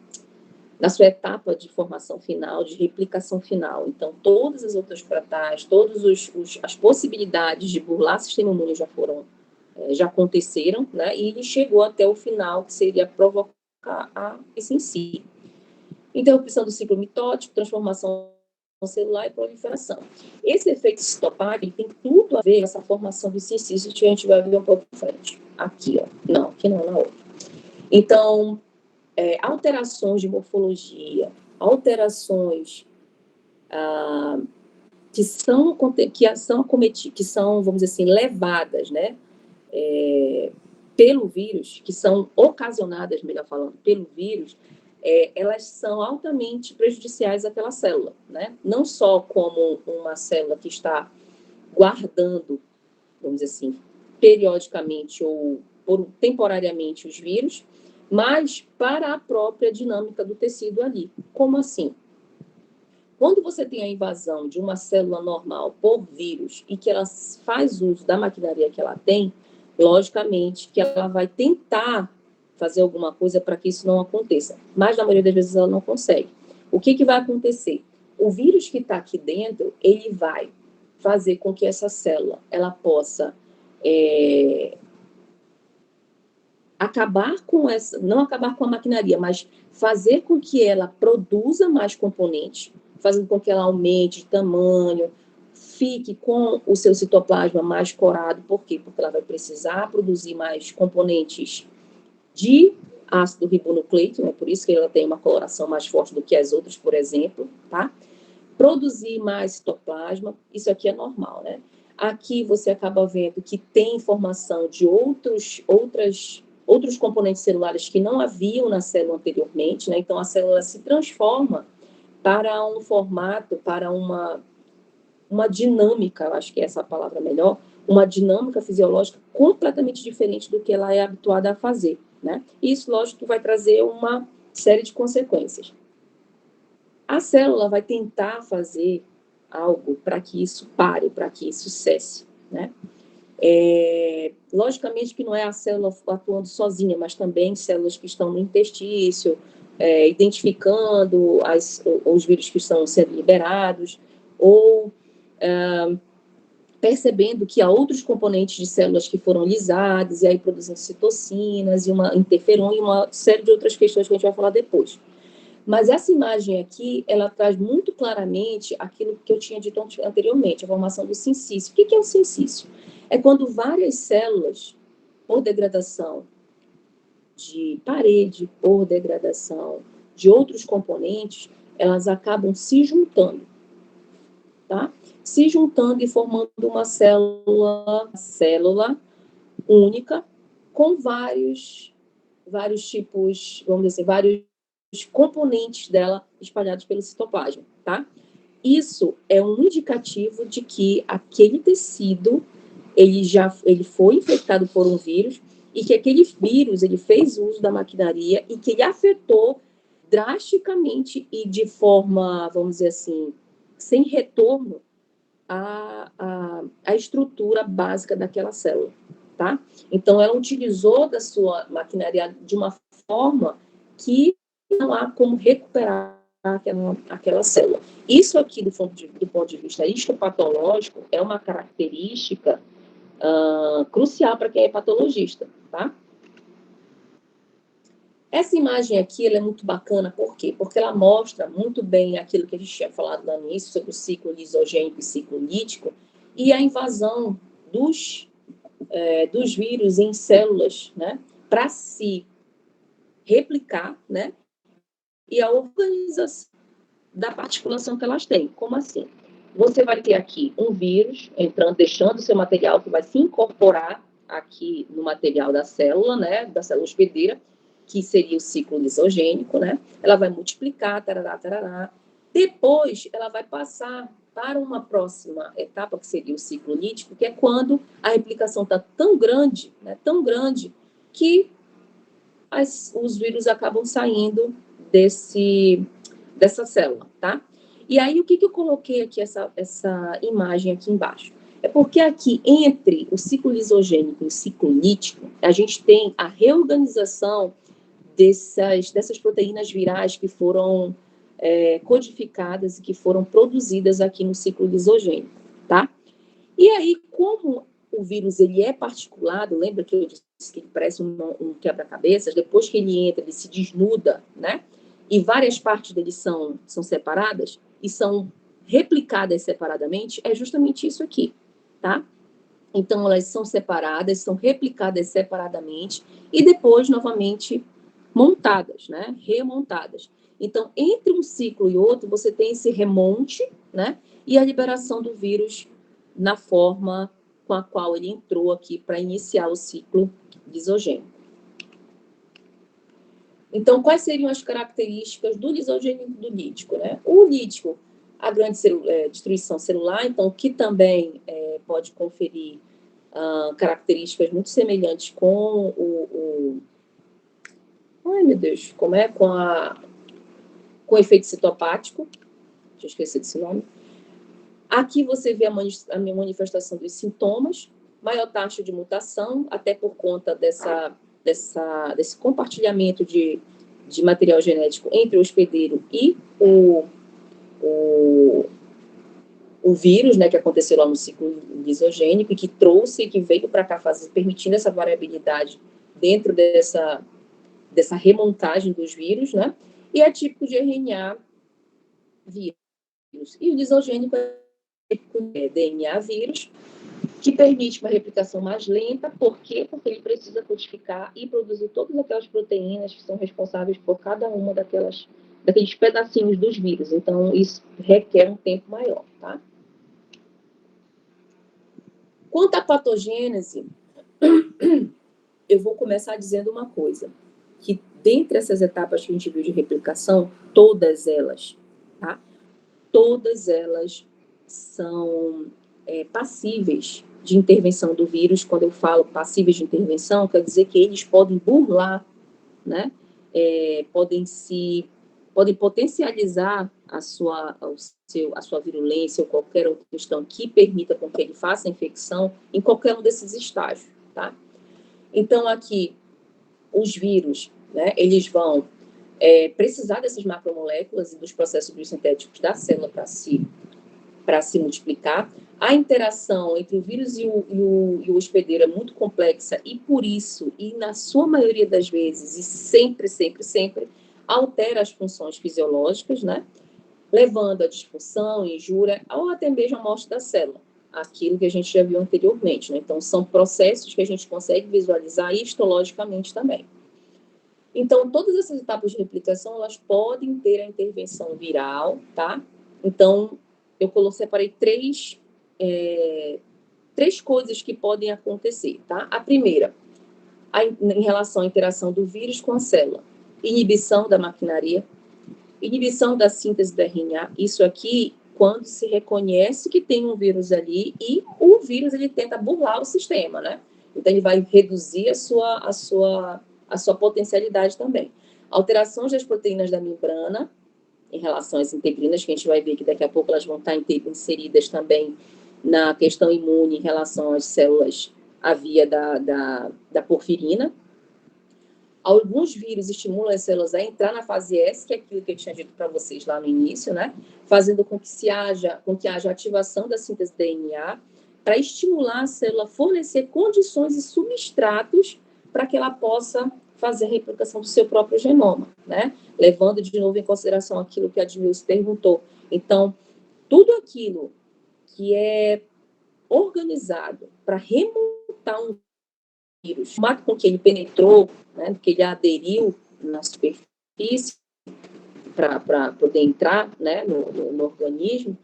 etapa de formação final, de replicação final. Então, todas as outras pratais, todas as possibilidades de burlar o sistema imune já aconteceram, né, e ele chegou até o final, que seria provocar a SINC. Interrupção do ciclo mitótico, transformação celular e proliferação. Esse efeito citopático tem tudo a ver com essa formação de sincícios que a gente vai ver um pouco à frente. Aqui, ó. Não, aqui não, na outra. Então, alterações de morfologia, alterações que são, vamos dizer assim, levadas, né, pelo vírus, que são ocasionadas, melhor falando, pelo vírus, elas são altamente prejudiciais àquela célula, né? Não só como uma célula que está guardando, vamos dizer assim, periodicamente ou temporariamente os vírus, mas para a própria dinâmica do tecido ali. Como assim? Quando você tem a invasão de uma célula normal por vírus e que ela faz uso da maquinaria que ela tem, logicamente que ela vai tentar fazer alguma coisa para que isso não aconteça, mas na maioria das vezes ela não consegue. O que vai acontecer? O vírus que está aqui dentro, ele vai fazer com que essa célula ela possa não acabar com a maquinaria, mas fazer com que ela produza mais componentes, fazendo com que ela aumente de tamanho, fique com o seu citoplasma mais corado. Por quê? Porque ela vai precisar produzir mais componentes de ácido ribonucleico, né? Por isso que ela tem uma coloração mais forte do que as outras, por exemplo, tá? Produzir mais citoplasma, isso aqui é normal, né? Aqui você acaba vendo que tem informação de outros componentes celulares que não haviam na célula anteriormente, né? Então a célula se transforma para um formato, para uma dinâmica, eu acho que essa é a palavra melhor, uma dinâmica fisiológica completamente diferente do que ela é habituada a fazer, né? Isso, lógico, vai trazer uma série de consequências. A célula vai tentar fazer algo para que isso pare, para que isso cesse, né? Logicamente que não é a célula atuando sozinha, mas também células que estão no intestício, identificando os vírus que estão sendo liberados, ou percebendo que há outros componentes de células que foram lisadas, e aí produzindo citocinas, e uma interferon, e uma série de outras questões que a gente vai falar depois. Mas essa imagem aqui, ela traz muito claramente aquilo que eu tinha dito anteriormente, a formação do sincício. O que é o sincício? É quando várias células, por degradação de parede, por degradação de outros componentes, elas acabam se juntando, tá? Se juntando e formando uma célula única, com vários tipos, vamos dizer, vários componentes dela espalhados pelo citoplasma, tá? Isso é um indicativo de que aquele tecido ele foi infectado por um vírus e que aquele vírus ele fez uso da maquinaria e que ele afetou drasticamente e de forma, vamos dizer assim, sem retorno a estrutura básica daquela célula, tá? Então, ela utilizou da sua maquinaria de uma forma que não há como recuperar aquela célula. Isso aqui, do ponto de vista histopatológico, é uma característica crucial para quem é patologista, tá? Essa imagem aqui, ela é muito bacana, por quê? Porque ela mostra muito bem aquilo que a gente tinha falado lá no início, sobre o ciclo lisogênico e ciclo lítico, e a invasão dos vírus em células, né, para se replicar, né, e a organização da particulação que elas têm. Como assim? Você vai ter aqui um vírus entrando, deixando seu material, que vai se incorporar aqui no material da célula, né, da célula hospedeira, que seria o ciclo lisogênico, né? Ela vai multiplicar, tarará, tarará. Depois, ela vai passar para uma próxima etapa, que seria o ciclo lítico, que é quando a replicação está tão grande, né, que os vírus acabam saindo dessa célula, tá? E aí, o que eu coloquei aqui, essa imagem aqui embaixo? É porque aqui, entre o ciclo lisogênico e o ciclo lítico, a gente tem a reorganização dessas proteínas virais que foram codificadas e que foram produzidas aqui no ciclo lisogênico, tá? E aí, como o vírus ele é particulado, lembra que eu disse que ele parece um quebra-cabeças? Depois que ele entra, ele se desnuda, né? E várias partes dele são separadas e são replicadas separadamente, é justamente isso aqui, tá? Então, elas são separadas, são replicadas separadamente e depois, novamente, montadas, né? Remontadas. Então, entre um ciclo e outro, você tem esse remonte, né? E a liberação do vírus na forma com a qual ele entrou aqui para iniciar o ciclo lisogênico. Então, quais seriam as características do lisogênico e do lítico, né? O lítico, a grande destruição celular, então, que também pode conferir características muito semelhantes com ai, meu Deus, como é? Com o efeito citopático. Deixa eu esquecer desse nome. Aqui você vê a manifestação dos sintomas, maior taxa de mutação, até por conta desse compartilhamento de material genético entre o hospedeiro e o vírus, né, que aconteceu lá no ciclo lisogênico e que trouxe, que veio para cá permitindo essa variabilidade dentro dessa remontagem dos vírus, né? E é típico de RNA vírus. E o lisogênico é DNA vírus, que permite uma replicação mais lenta. Por quê? Porque ele precisa codificar e produzir todas aquelas proteínas que são responsáveis por cada uma daqueles pedacinhos dos vírus. Então, isso requer um tempo maior, tá? Quanto à patogênese, eu vou começar dizendo uma coisa, que dentre essas etapas que a gente viu de replicação, todas elas, tá? Todas elas são passíveis de intervenção do vírus. Quando eu falo passíveis de intervenção, quer dizer que eles podem burlar, né? Podem potencializar a sua virulência ou qualquer outra questão que permita com que ele faça a infecção em qualquer um desses estágios, tá? Então, aqui, os vírus, né, eles vão precisar dessas macromoléculas e dos processos biosintéticos da célula para se multiplicar. A interação entre o vírus e o hospedeiro é muito complexa e, por isso, e na sua maioria das vezes, e sempre, altera as funções fisiológicas, né? Levando à disfunção, injúria, ou até mesmo à morte da célula. Aquilo que a gente já viu anteriormente, né? Então, são processos que a gente consegue visualizar histologicamente também. Então, todas essas etapas de replicação, elas podem ter a intervenção viral, tá? Então, eu separei três coisas que podem acontecer, tá? A primeira, em relação à interação do vírus com a célula. Inibição da maquinaria, inibição da síntese do RNA. Isso aqui, quando se reconhece que tem um vírus ali e o vírus, ele tenta burlar o sistema, né? Então, ele vai reduzir a sua potencialidade também. Alterações das proteínas da membrana, em relação às integrinas, que a gente vai ver que daqui a pouco elas vão estar inseridas também na questão imune em relação às células à via da porfirina. Alguns vírus estimulam as células a entrar na fase S, que é aquilo que eu tinha dito para vocês lá no início, né? Fazendo com que haja ativação da síntese de DNA para estimular a célula a fornecer condições e substratos para que ela possa fazer a replicação do seu próprio genoma, né? Levando de novo em consideração aquilo que a Admilson perguntou. Então, tudo aquilo que é organizado para remontar um vírus, o modo com que ele penetrou, né, que ele aderiu na superfície para poder entrar, né, no organismo,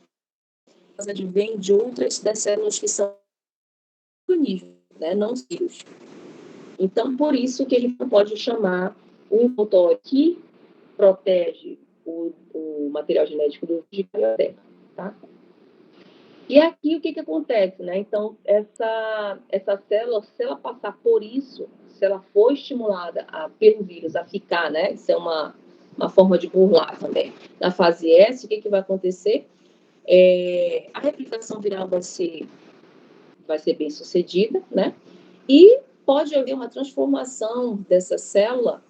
advém de outras das células que são organismos, né, não vírus. Então, por isso que a gente não pode chamar o envoltório que protege o material genético do vírus de carioteca, tá? E aqui o que acontece, né? Então, essa célula, se ela passar por isso, se ela for estimulada pelo vírus a ficar, né? Isso é uma forma de burlar também. Na fase S, o que vai acontecer? A replicação viral vai ser bem sucedida, né? E pode haver uma transformação dessa célula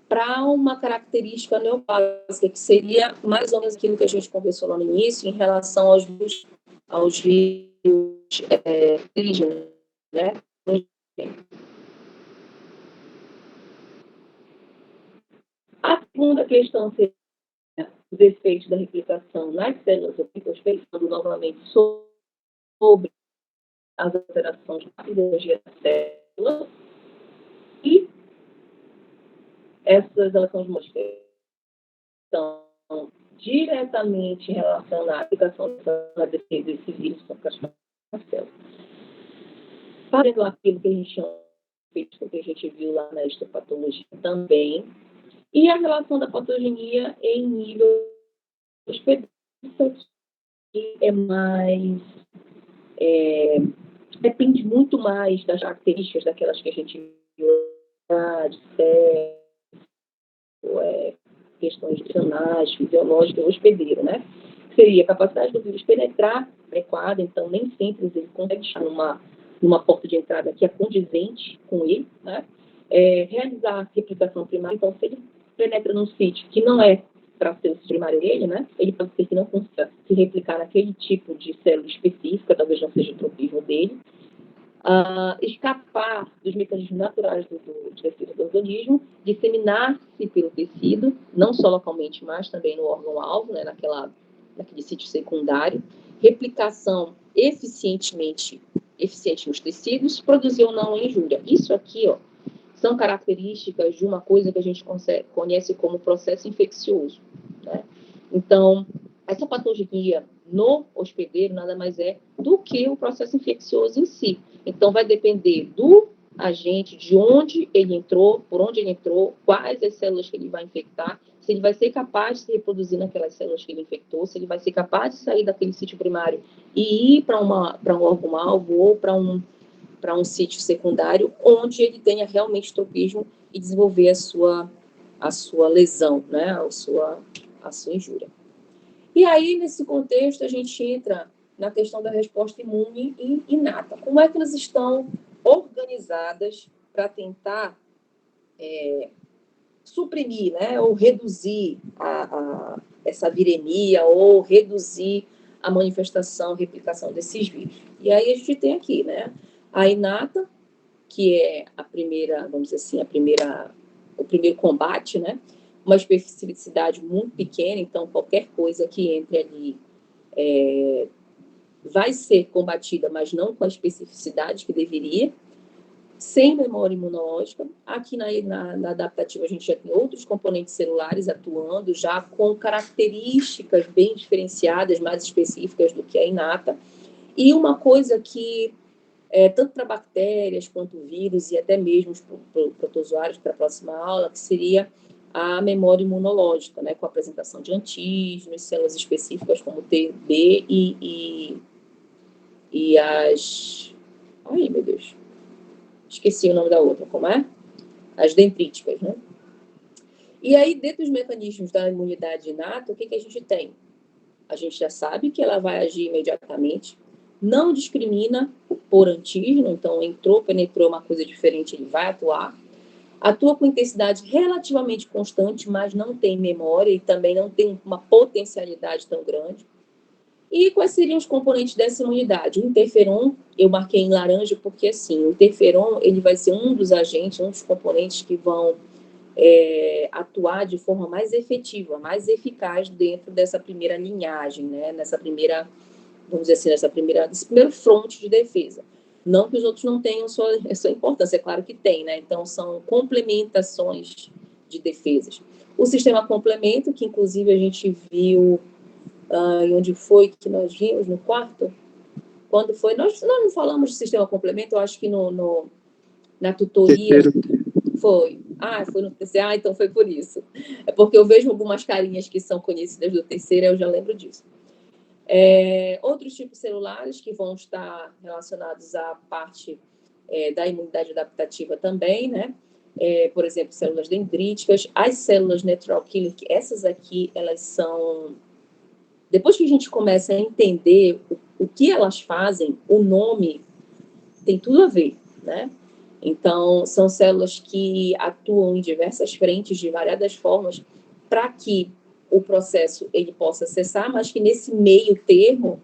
para uma característica neoplásica, que seria mais ou menos aquilo que a gente conversou lá no início, em relação aos vírus indígenas, né? A segunda questão seria os efeitos da replicação nas células opícolas, pensando novamente sobre as alterações da fisiologia da célula, e essas alterações moscas estão diretamente relacionadas à aplicação da defesa desse vírus contra as células. Fazendo aquilo que a gente chama que a gente viu lá na histopatologia também, e a relação da patogenia em nível hospedeiro, que é mais depende muito mais das características daquelas que a gente viu, de questões nutricionais, fisiológicas, hospedeiro, né? Seria a capacidade do vírus penetrar adequada, então nem sempre ele consegue estar numa porta de entrada que é condizente com ele, né? Realizar a replicação primária, então se ele penetra num sítio que não é para ser o sítio primário dele, né? Ele pode ser que não consiga se replicar naquele tipo de célula específica, talvez não seja o tropismo dele. Escapar dos mecanismos naturais de defesa do organismo, disseminar-se pelo tecido, não só localmente, mas também no órgão-alvo, né, naquele sítio secundário, replicação eficiente nos tecidos, produzir ou não injúria. Isso aqui, ó, são características de uma coisa que a gente conhece como processo infeccioso, né? Então, essa patogenia no hospedeiro nada mais é do que o processo infeccioso em si. Então, vai depender do agente, de onde ele entrou, por onde ele entrou, quais as células que ele vai infectar, se ele vai ser capaz de se reproduzir naquelas células que ele infectou, se ele vai ser capaz de sair daquele sítio primário e ir para um órgão-alvo ou para um sítio secundário, onde ele tenha realmente tropismo e desenvolver a sua lesão, né? a sua injúria. E aí, nesse contexto, a gente entra na questão da resposta imune inata. Como é que elas estão organizadas para tentar suprimir, né, ou reduzir essa viremia, ou reduzir a manifestação, replicação desses vírus? E aí a gente tem aqui, né, a inata, que é a primeira, vamos dizer assim, o primeiro combate, né? Uma especificidade muito pequena, então qualquer coisa que entre ali vai ser combatida, mas não com a especificidade que deveria, sem memória imunológica. Aqui na adaptativa a gente já tem outros componentes celulares atuando, já com características bem diferenciadas, mais específicas do que a inata. E uma coisa que tanto para bactérias quanto vírus e até mesmo para protozoários, para a próxima aula, que seria a memória imunológica, né, com a apresentação de antígenos, células específicas como T, B e as... Ai, meu Deus. Esqueci o nome da outra, como é? As dendríticas, né? E aí, dentro dos mecanismos da imunidade inata, o que a gente tem? A gente já sabe que ela vai agir imediatamente, não discrimina por antígeno, então penetrou uma coisa diferente, ele vai atuar. Atua com intensidade relativamente constante, mas não tem memória e também não tem uma potencialidade tão grande. E quais seriam os componentes dessa imunidade? O interferon, eu marquei em laranja porque, assim, o interferon ele vai ser um dos agentes, um dos componentes que vão atuar de forma mais efetiva, mais eficaz dentro dessa primeira linhagem, né? Nessa primeira, vamos dizer assim, nesse primeiro fronte de defesa. Não que os outros não tenham sua importância, é claro que tem, né? Então, são complementações de defesas. O sistema complemento, que inclusive a gente viu e onde foi que nós vimos, no quarto? Quando foi? Nós não falamos de sistema complemento, eu acho que na tutoria foi. Foi no terceiro. Então foi por isso. É porque eu vejo algumas carinhas que são conhecidas do terceiro, eu já lembro disso. Outros tipos celulares que vão estar relacionados à parte da imunidade adaptativa também, né? por exemplo, células dendríticas, as células natural killer, essas aqui, elas são... Depois que a gente começa a entender o que elas fazem, o nome tem tudo a ver, né? Então, são células que atuam em diversas frentes, de variadas formas, para que o processo ele possa cessar, mas que nesse meio termo,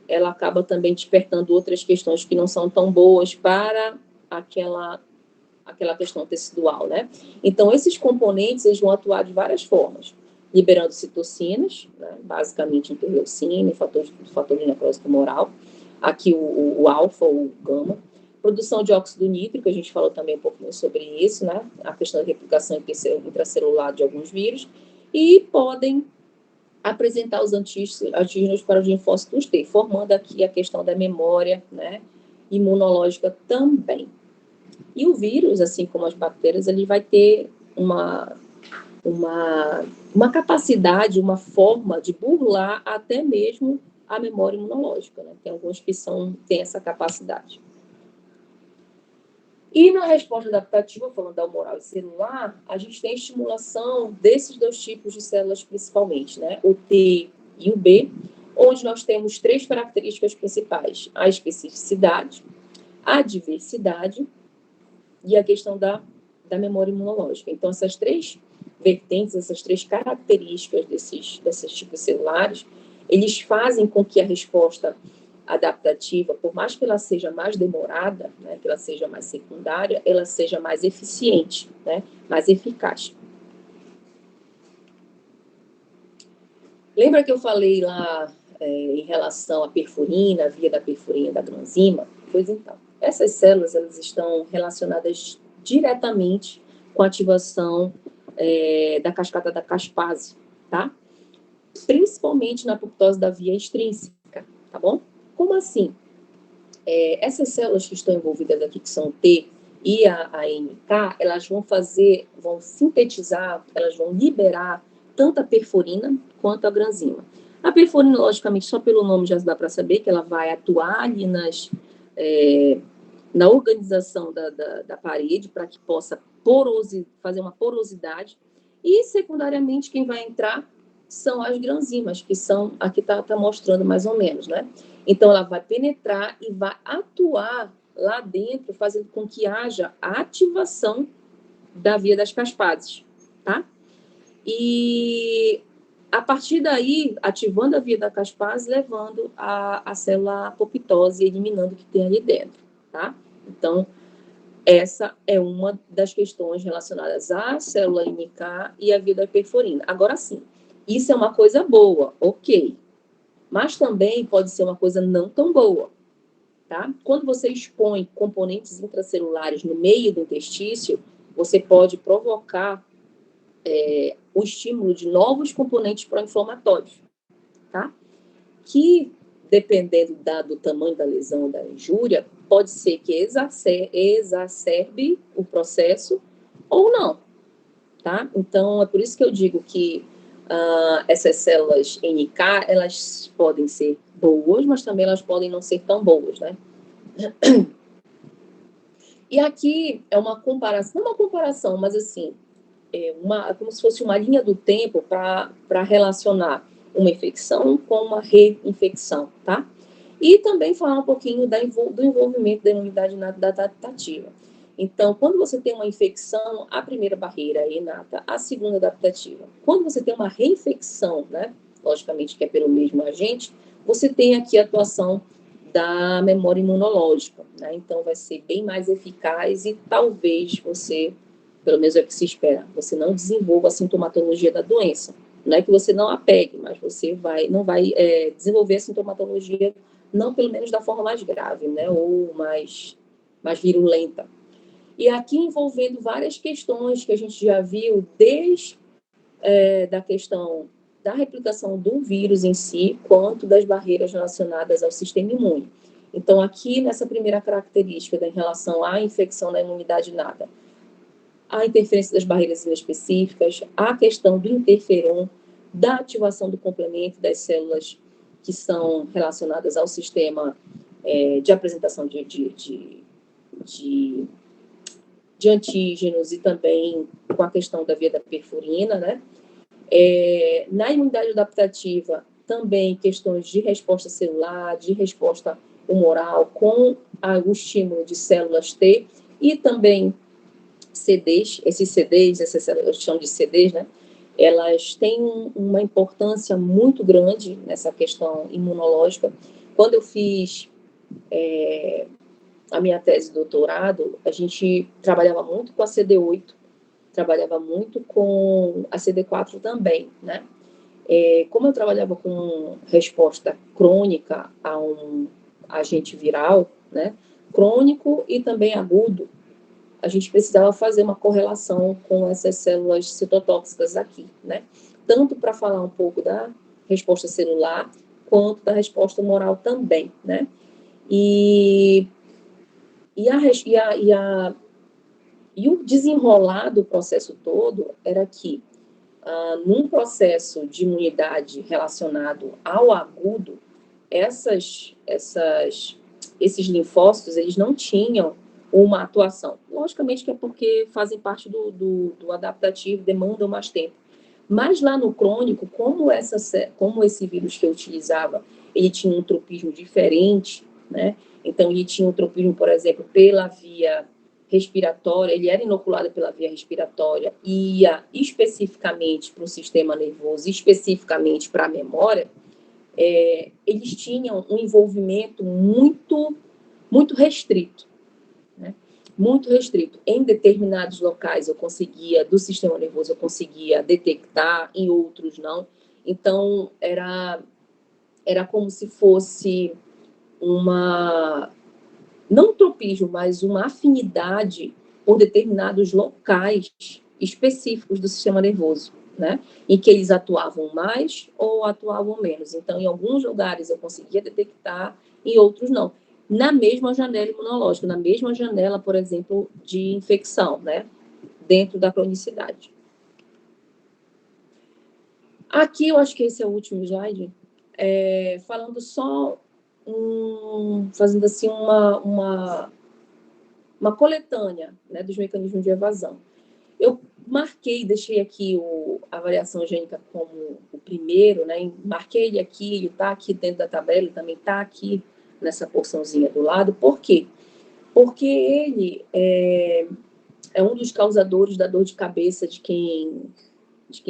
ela acaba também despertando outras questões que não são tão boas para aquela questão tecidual, né? Então, esses componentes, eles vão atuar de várias formas, liberando citocinas, né? Basicamente interleucina e fator de necrose tumoral, aqui o alfa ou o gama, produção de óxido nítrico, a gente falou também um pouquinho sobre isso, né? A questão da replicação intracelular de alguns vírus, e podem apresentar os antígenos para os linfócitos T, formando aqui a questão da memória, né? Imunológica também. E o vírus, assim como as bactérias, ele vai ter uma capacidade, uma forma de burlar até mesmo a memória imunológica, né? Tem alguns que têm essa capacidade. E na resposta adaptativa, falando da humoral e celular, a gente tem estimulação desses dois tipos de células principalmente, né? O T e o B, onde nós temos 3 características principais: a especificidade, a diversidade e a questão da memória imunológica. Então, essas 3 vertentes, essas 3 características desses tipos celulares, eles fazem com que a resposta adaptativa, por mais que ela seja mais demorada, né, que ela seja mais secundária, ela seja mais eficiente, né, mais eficaz. Lembra que eu falei lá em relação à perfurina, a via da perfurina da granzima? Pois então, essas células elas estão relacionadas diretamente com a ativação da cascata da caspase, tá? Principalmente na apoptose da via extrínseca, tá bom? Como assim? Essas células que estão envolvidas aqui, que são T e a NK, elas vão sintetizar, elas vão liberar tanto a perfurina quanto a granzima. A perfurina, logicamente, só pelo nome já dá para saber que ela vai atuar ali na organização da parede para que possa fazer uma porosidade. E, secundariamente, quem vai entrar são as granzimas, que são, aqui está mostrando mais ou menos, né? Então, ela vai penetrar e vai atuar lá dentro, fazendo com que haja a ativação da via das caspases, tá? E, a partir daí, ativando a via da caspase, levando a célula à apoptose, eliminando o que tem ali dentro, tá? Então, essa é uma das questões relacionadas à célula NK e à via da perfurina. Agora sim, isso é uma coisa boa, ok. Mas também pode ser uma coisa não tão boa, tá? Quando você expõe componentes intracelulares no meio do interstício, você pode provocar o estímulo de novos componentes pró-inflamatórios, tá? Que, dependendo do tamanho da lesão, da injúria, pode ser que exacerbe o processo ou não, tá? Então, é por isso que eu digo que essas células NK, elas podem ser boas, mas também elas podem não ser tão boas, né? E aqui é uma comparação, não uma comparação, mas assim, como se fosse uma linha do tempo para relacionar uma infecção com uma reinfecção, tá? E também falar um pouquinho do envolvimento da imunidade adaptativa. Então, quando você tem uma infecção, a primeira barreira é inata, a segunda adaptativa. Quando você tem uma reinfecção, né, logicamente que é pelo mesmo agente, você tem aqui a atuação da memória imunológica, né? Então, vai ser bem mais eficaz e talvez você, pelo menos é o que se espera, você não desenvolva a sintomatologia da doença. Não é que você não a pegue, mas você não vai desenvolver a sintomatologia, não pelo menos da forma mais grave, né? Ou mais virulenta. E aqui envolvendo várias questões que a gente já viu, desde da questão da replicação do vírus em si, quanto das barreiras relacionadas ao sistema imune. Então, aqui nessa primeira característica em relação à infecção da imunidade inata, a interferência das barreiras inespecíficas, a questão do interferon, da ativação do complemento das células que são relacionadas ao sistema de apresentação de de antígenos e também com a questão da via da perfurina, né? Na imunidade adaptativa, também questões de resposta celular, de resposta humoral, com o estímulo de células T, e também CDs, essas células chamam de CDs, né? Elas têm uma importância muito grande nessa questão imunológica. Quando eu fiz a minha tese de doutorado, a gente trabalhava muito com a CD8, trabalhava muito com a CD4 também, né? Como eu trabalhava com resposta crônica a um agente viral, né? Crônico e também agudo, a gente precisava fazer uma correlação com essas células citotóxicas aqui, né? Tanto para falar um pouco da resposta celular, quanto da resposta humoral também, né? E o desenrolar do processo todo era que, num processo de imunidade relacionado ao agudo, esses linfócitos, eles não tinham uma atuação. Logicamente que é porque fazem parte do adaptativo, demandam mais tempo. Mas lá no crônico, como esse vírus que eu utilizava, ele tinha um tropismo diferente, né? Então, ele tinha um tropismo, por exemplo, pela via respiratória, ele era inoculado pela via respiratória e ia especificamente para o sistema nervoso, especificamente para a memória, eles tinham um envolvimento muito, muito restrito, né? Muito restrito. Em determinados locais do sistema nervoso eu conseguia detectar, em outros não. Então, era como se fosse não um tropismo, mas uma afinidade por determinados locais específicos do sistema nervoso, né? Em que eles atuavam mais ou atuavam menos. Então, em alguns lugares eu conseguia detectar, em outros não. Na mesma janela imunológica, na mesma janela, por exemplo, de infecção, né? Dentro da cronicidade. Aqui, eu acho que esse é o último slide, falando só, fazendo assim uma coletânea, né, dos mecanismos de evasão. Eu deixei aqui a variação gênica como o primeiro, né? Marquei ele está aqui dentro da tabela, ele também está aqui nessa porçãozinha do lado. Por quê? Porque ele é um dos causadores da dor de cabeça de quem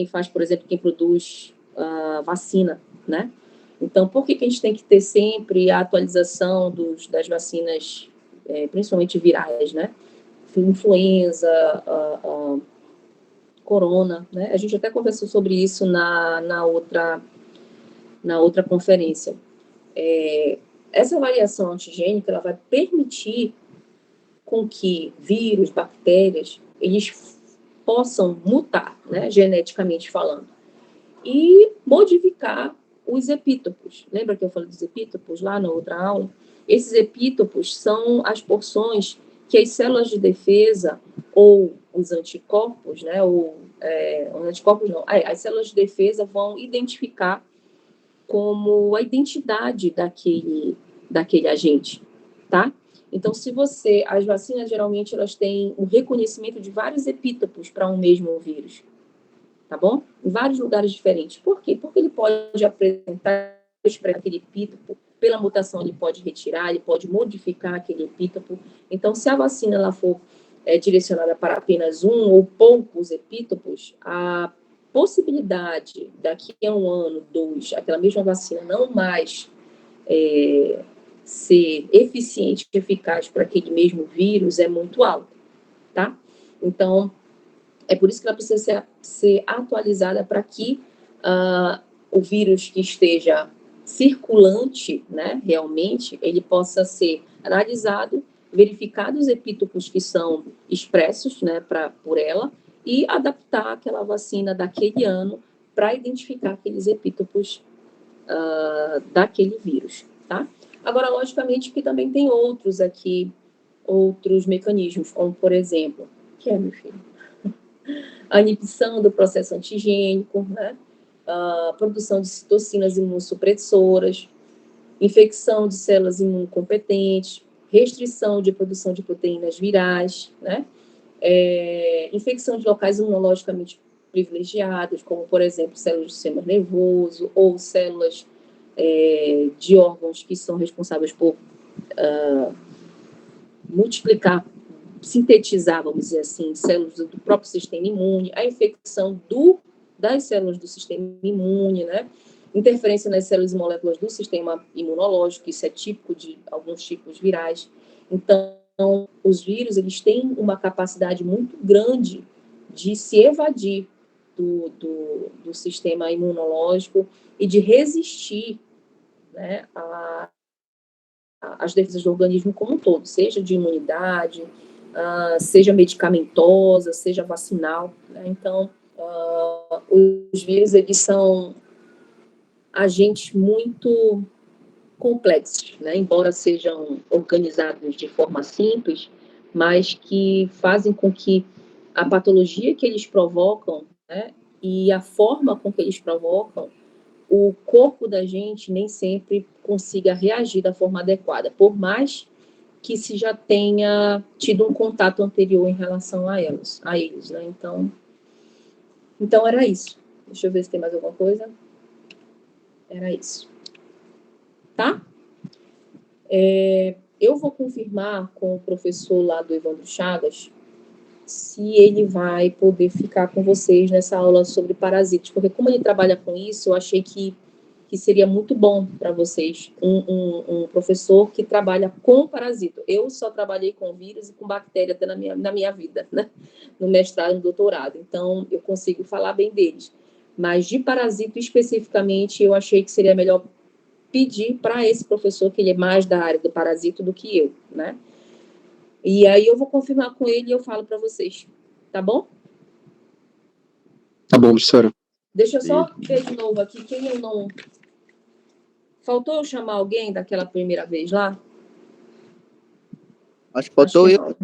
faz, por exemplo, quem produz vacina, né? Então, por que a gente tem que ter sempre a atualização das vacinas, principalmente virais, né? Influenza, corona, né? A gente até conversou sobre isso na outra conferência. Essa variação antigênica, ela vai permitir com que vírus, bactérias, eles possam mutar, né, geneticamente falando, e modificar os epítopos. Lembra que eu falei dos epítopos lá na outra aula? Esses epítopos são as porções que as células de defesa ou os anticorpos, né, os anticorpos não, as células de defesa vão identificar como a identidade daquele agente, tá? Então, as vacinas geralmente elas têm o reconhecimento de vários epítopos para um mesmo vírus, tá bom? Em vários lugares diferentes. Por quê? Porque ele pode apresentar aquele epítopo, pela mutação ele pode retirar, ele pode modificar aquele epítopo. Então, se a vacina ela for direcionada para apenas um ou poucos epítopos, a possibilidade daqui a 1 ano, 2, aquela mesma vacina não mais ser eficiente e eficaz para aquele mesmo vírus é muito alta, tá? Então, é por isso que ela precisa ser atualizada para que o vírus que esteja circulante, né, realmente, ele possa ser analisado, verificado os epítopos que são expressos, né, por ela, e adaptar aquela vacina daquele ano para identificar aqueles epítopos daquele vírus, tá? Agora, logicamente, que também tem outros mecanismos, como, por exemplo, meu filho? A inibição do processo antigênico, né? A produção de citocinas imunossupressoras, infecção de células imunocompetentes, restrição de produção de proteínas virais, né? Infecção de locais imunologicamente privilegiados, como, por exemplo, células do sistema nervoso ou células de órgãos que são responsáveis por multiplicar, sintetizar, vamos dizer assim, células do próprio sistema imune, a infecção das células do sistema imune, né? Interferência nas células e moléculas do sistema imunológico, isso é típico de alguns tipos virais. Então, os vírus, eles têm uma capacidade muito grande de se evadir do sistema imunológico e de resistir, né, às defesas do organismo como um todo, seja de imunidade, seja medicamentosa, seja vacinal, né? Então, os vírus, eles são agentes muito complexos, né? Embora sejam organizados de forma simples, mas que fazem com que a patologia que eles provocam, né, e a forma com que eles provocam, o corpo da gente nem sempre consiga reagir da forma adequada, por mais que se já tenha tido um contato anterior em relação a eles, né? Então era isso. Deixa eu ver se tem mais alguma coisa. Era isso. Tá? Eu vou confirmar com o professor lá do Evandro Chagas se ele vai poder ficar com vocês nessa aula sobre parasitas, porque como ele trabalha com isso, eu achei que seria muito bom para vocês um professor que trabalha com parasita. Eu só trabalhei com vírus e com bactéria até na minha vida, né? No mestrado e no doutorado. Então, eu consigo falar bem deles. Mas de parasita especificamente, eu achei que seria melhor pedir para esse professor, que ele é mais da área do parasito do que eu, né? E aí eu vou confirmar com ele e eu falo para vocês, tá bom? Tá bom, professora. Deixa eu só ver de novo aqui quem eu não... Faltou eu chamar alguém daquela primeira vez lá? Acho que faltou Acho eu. que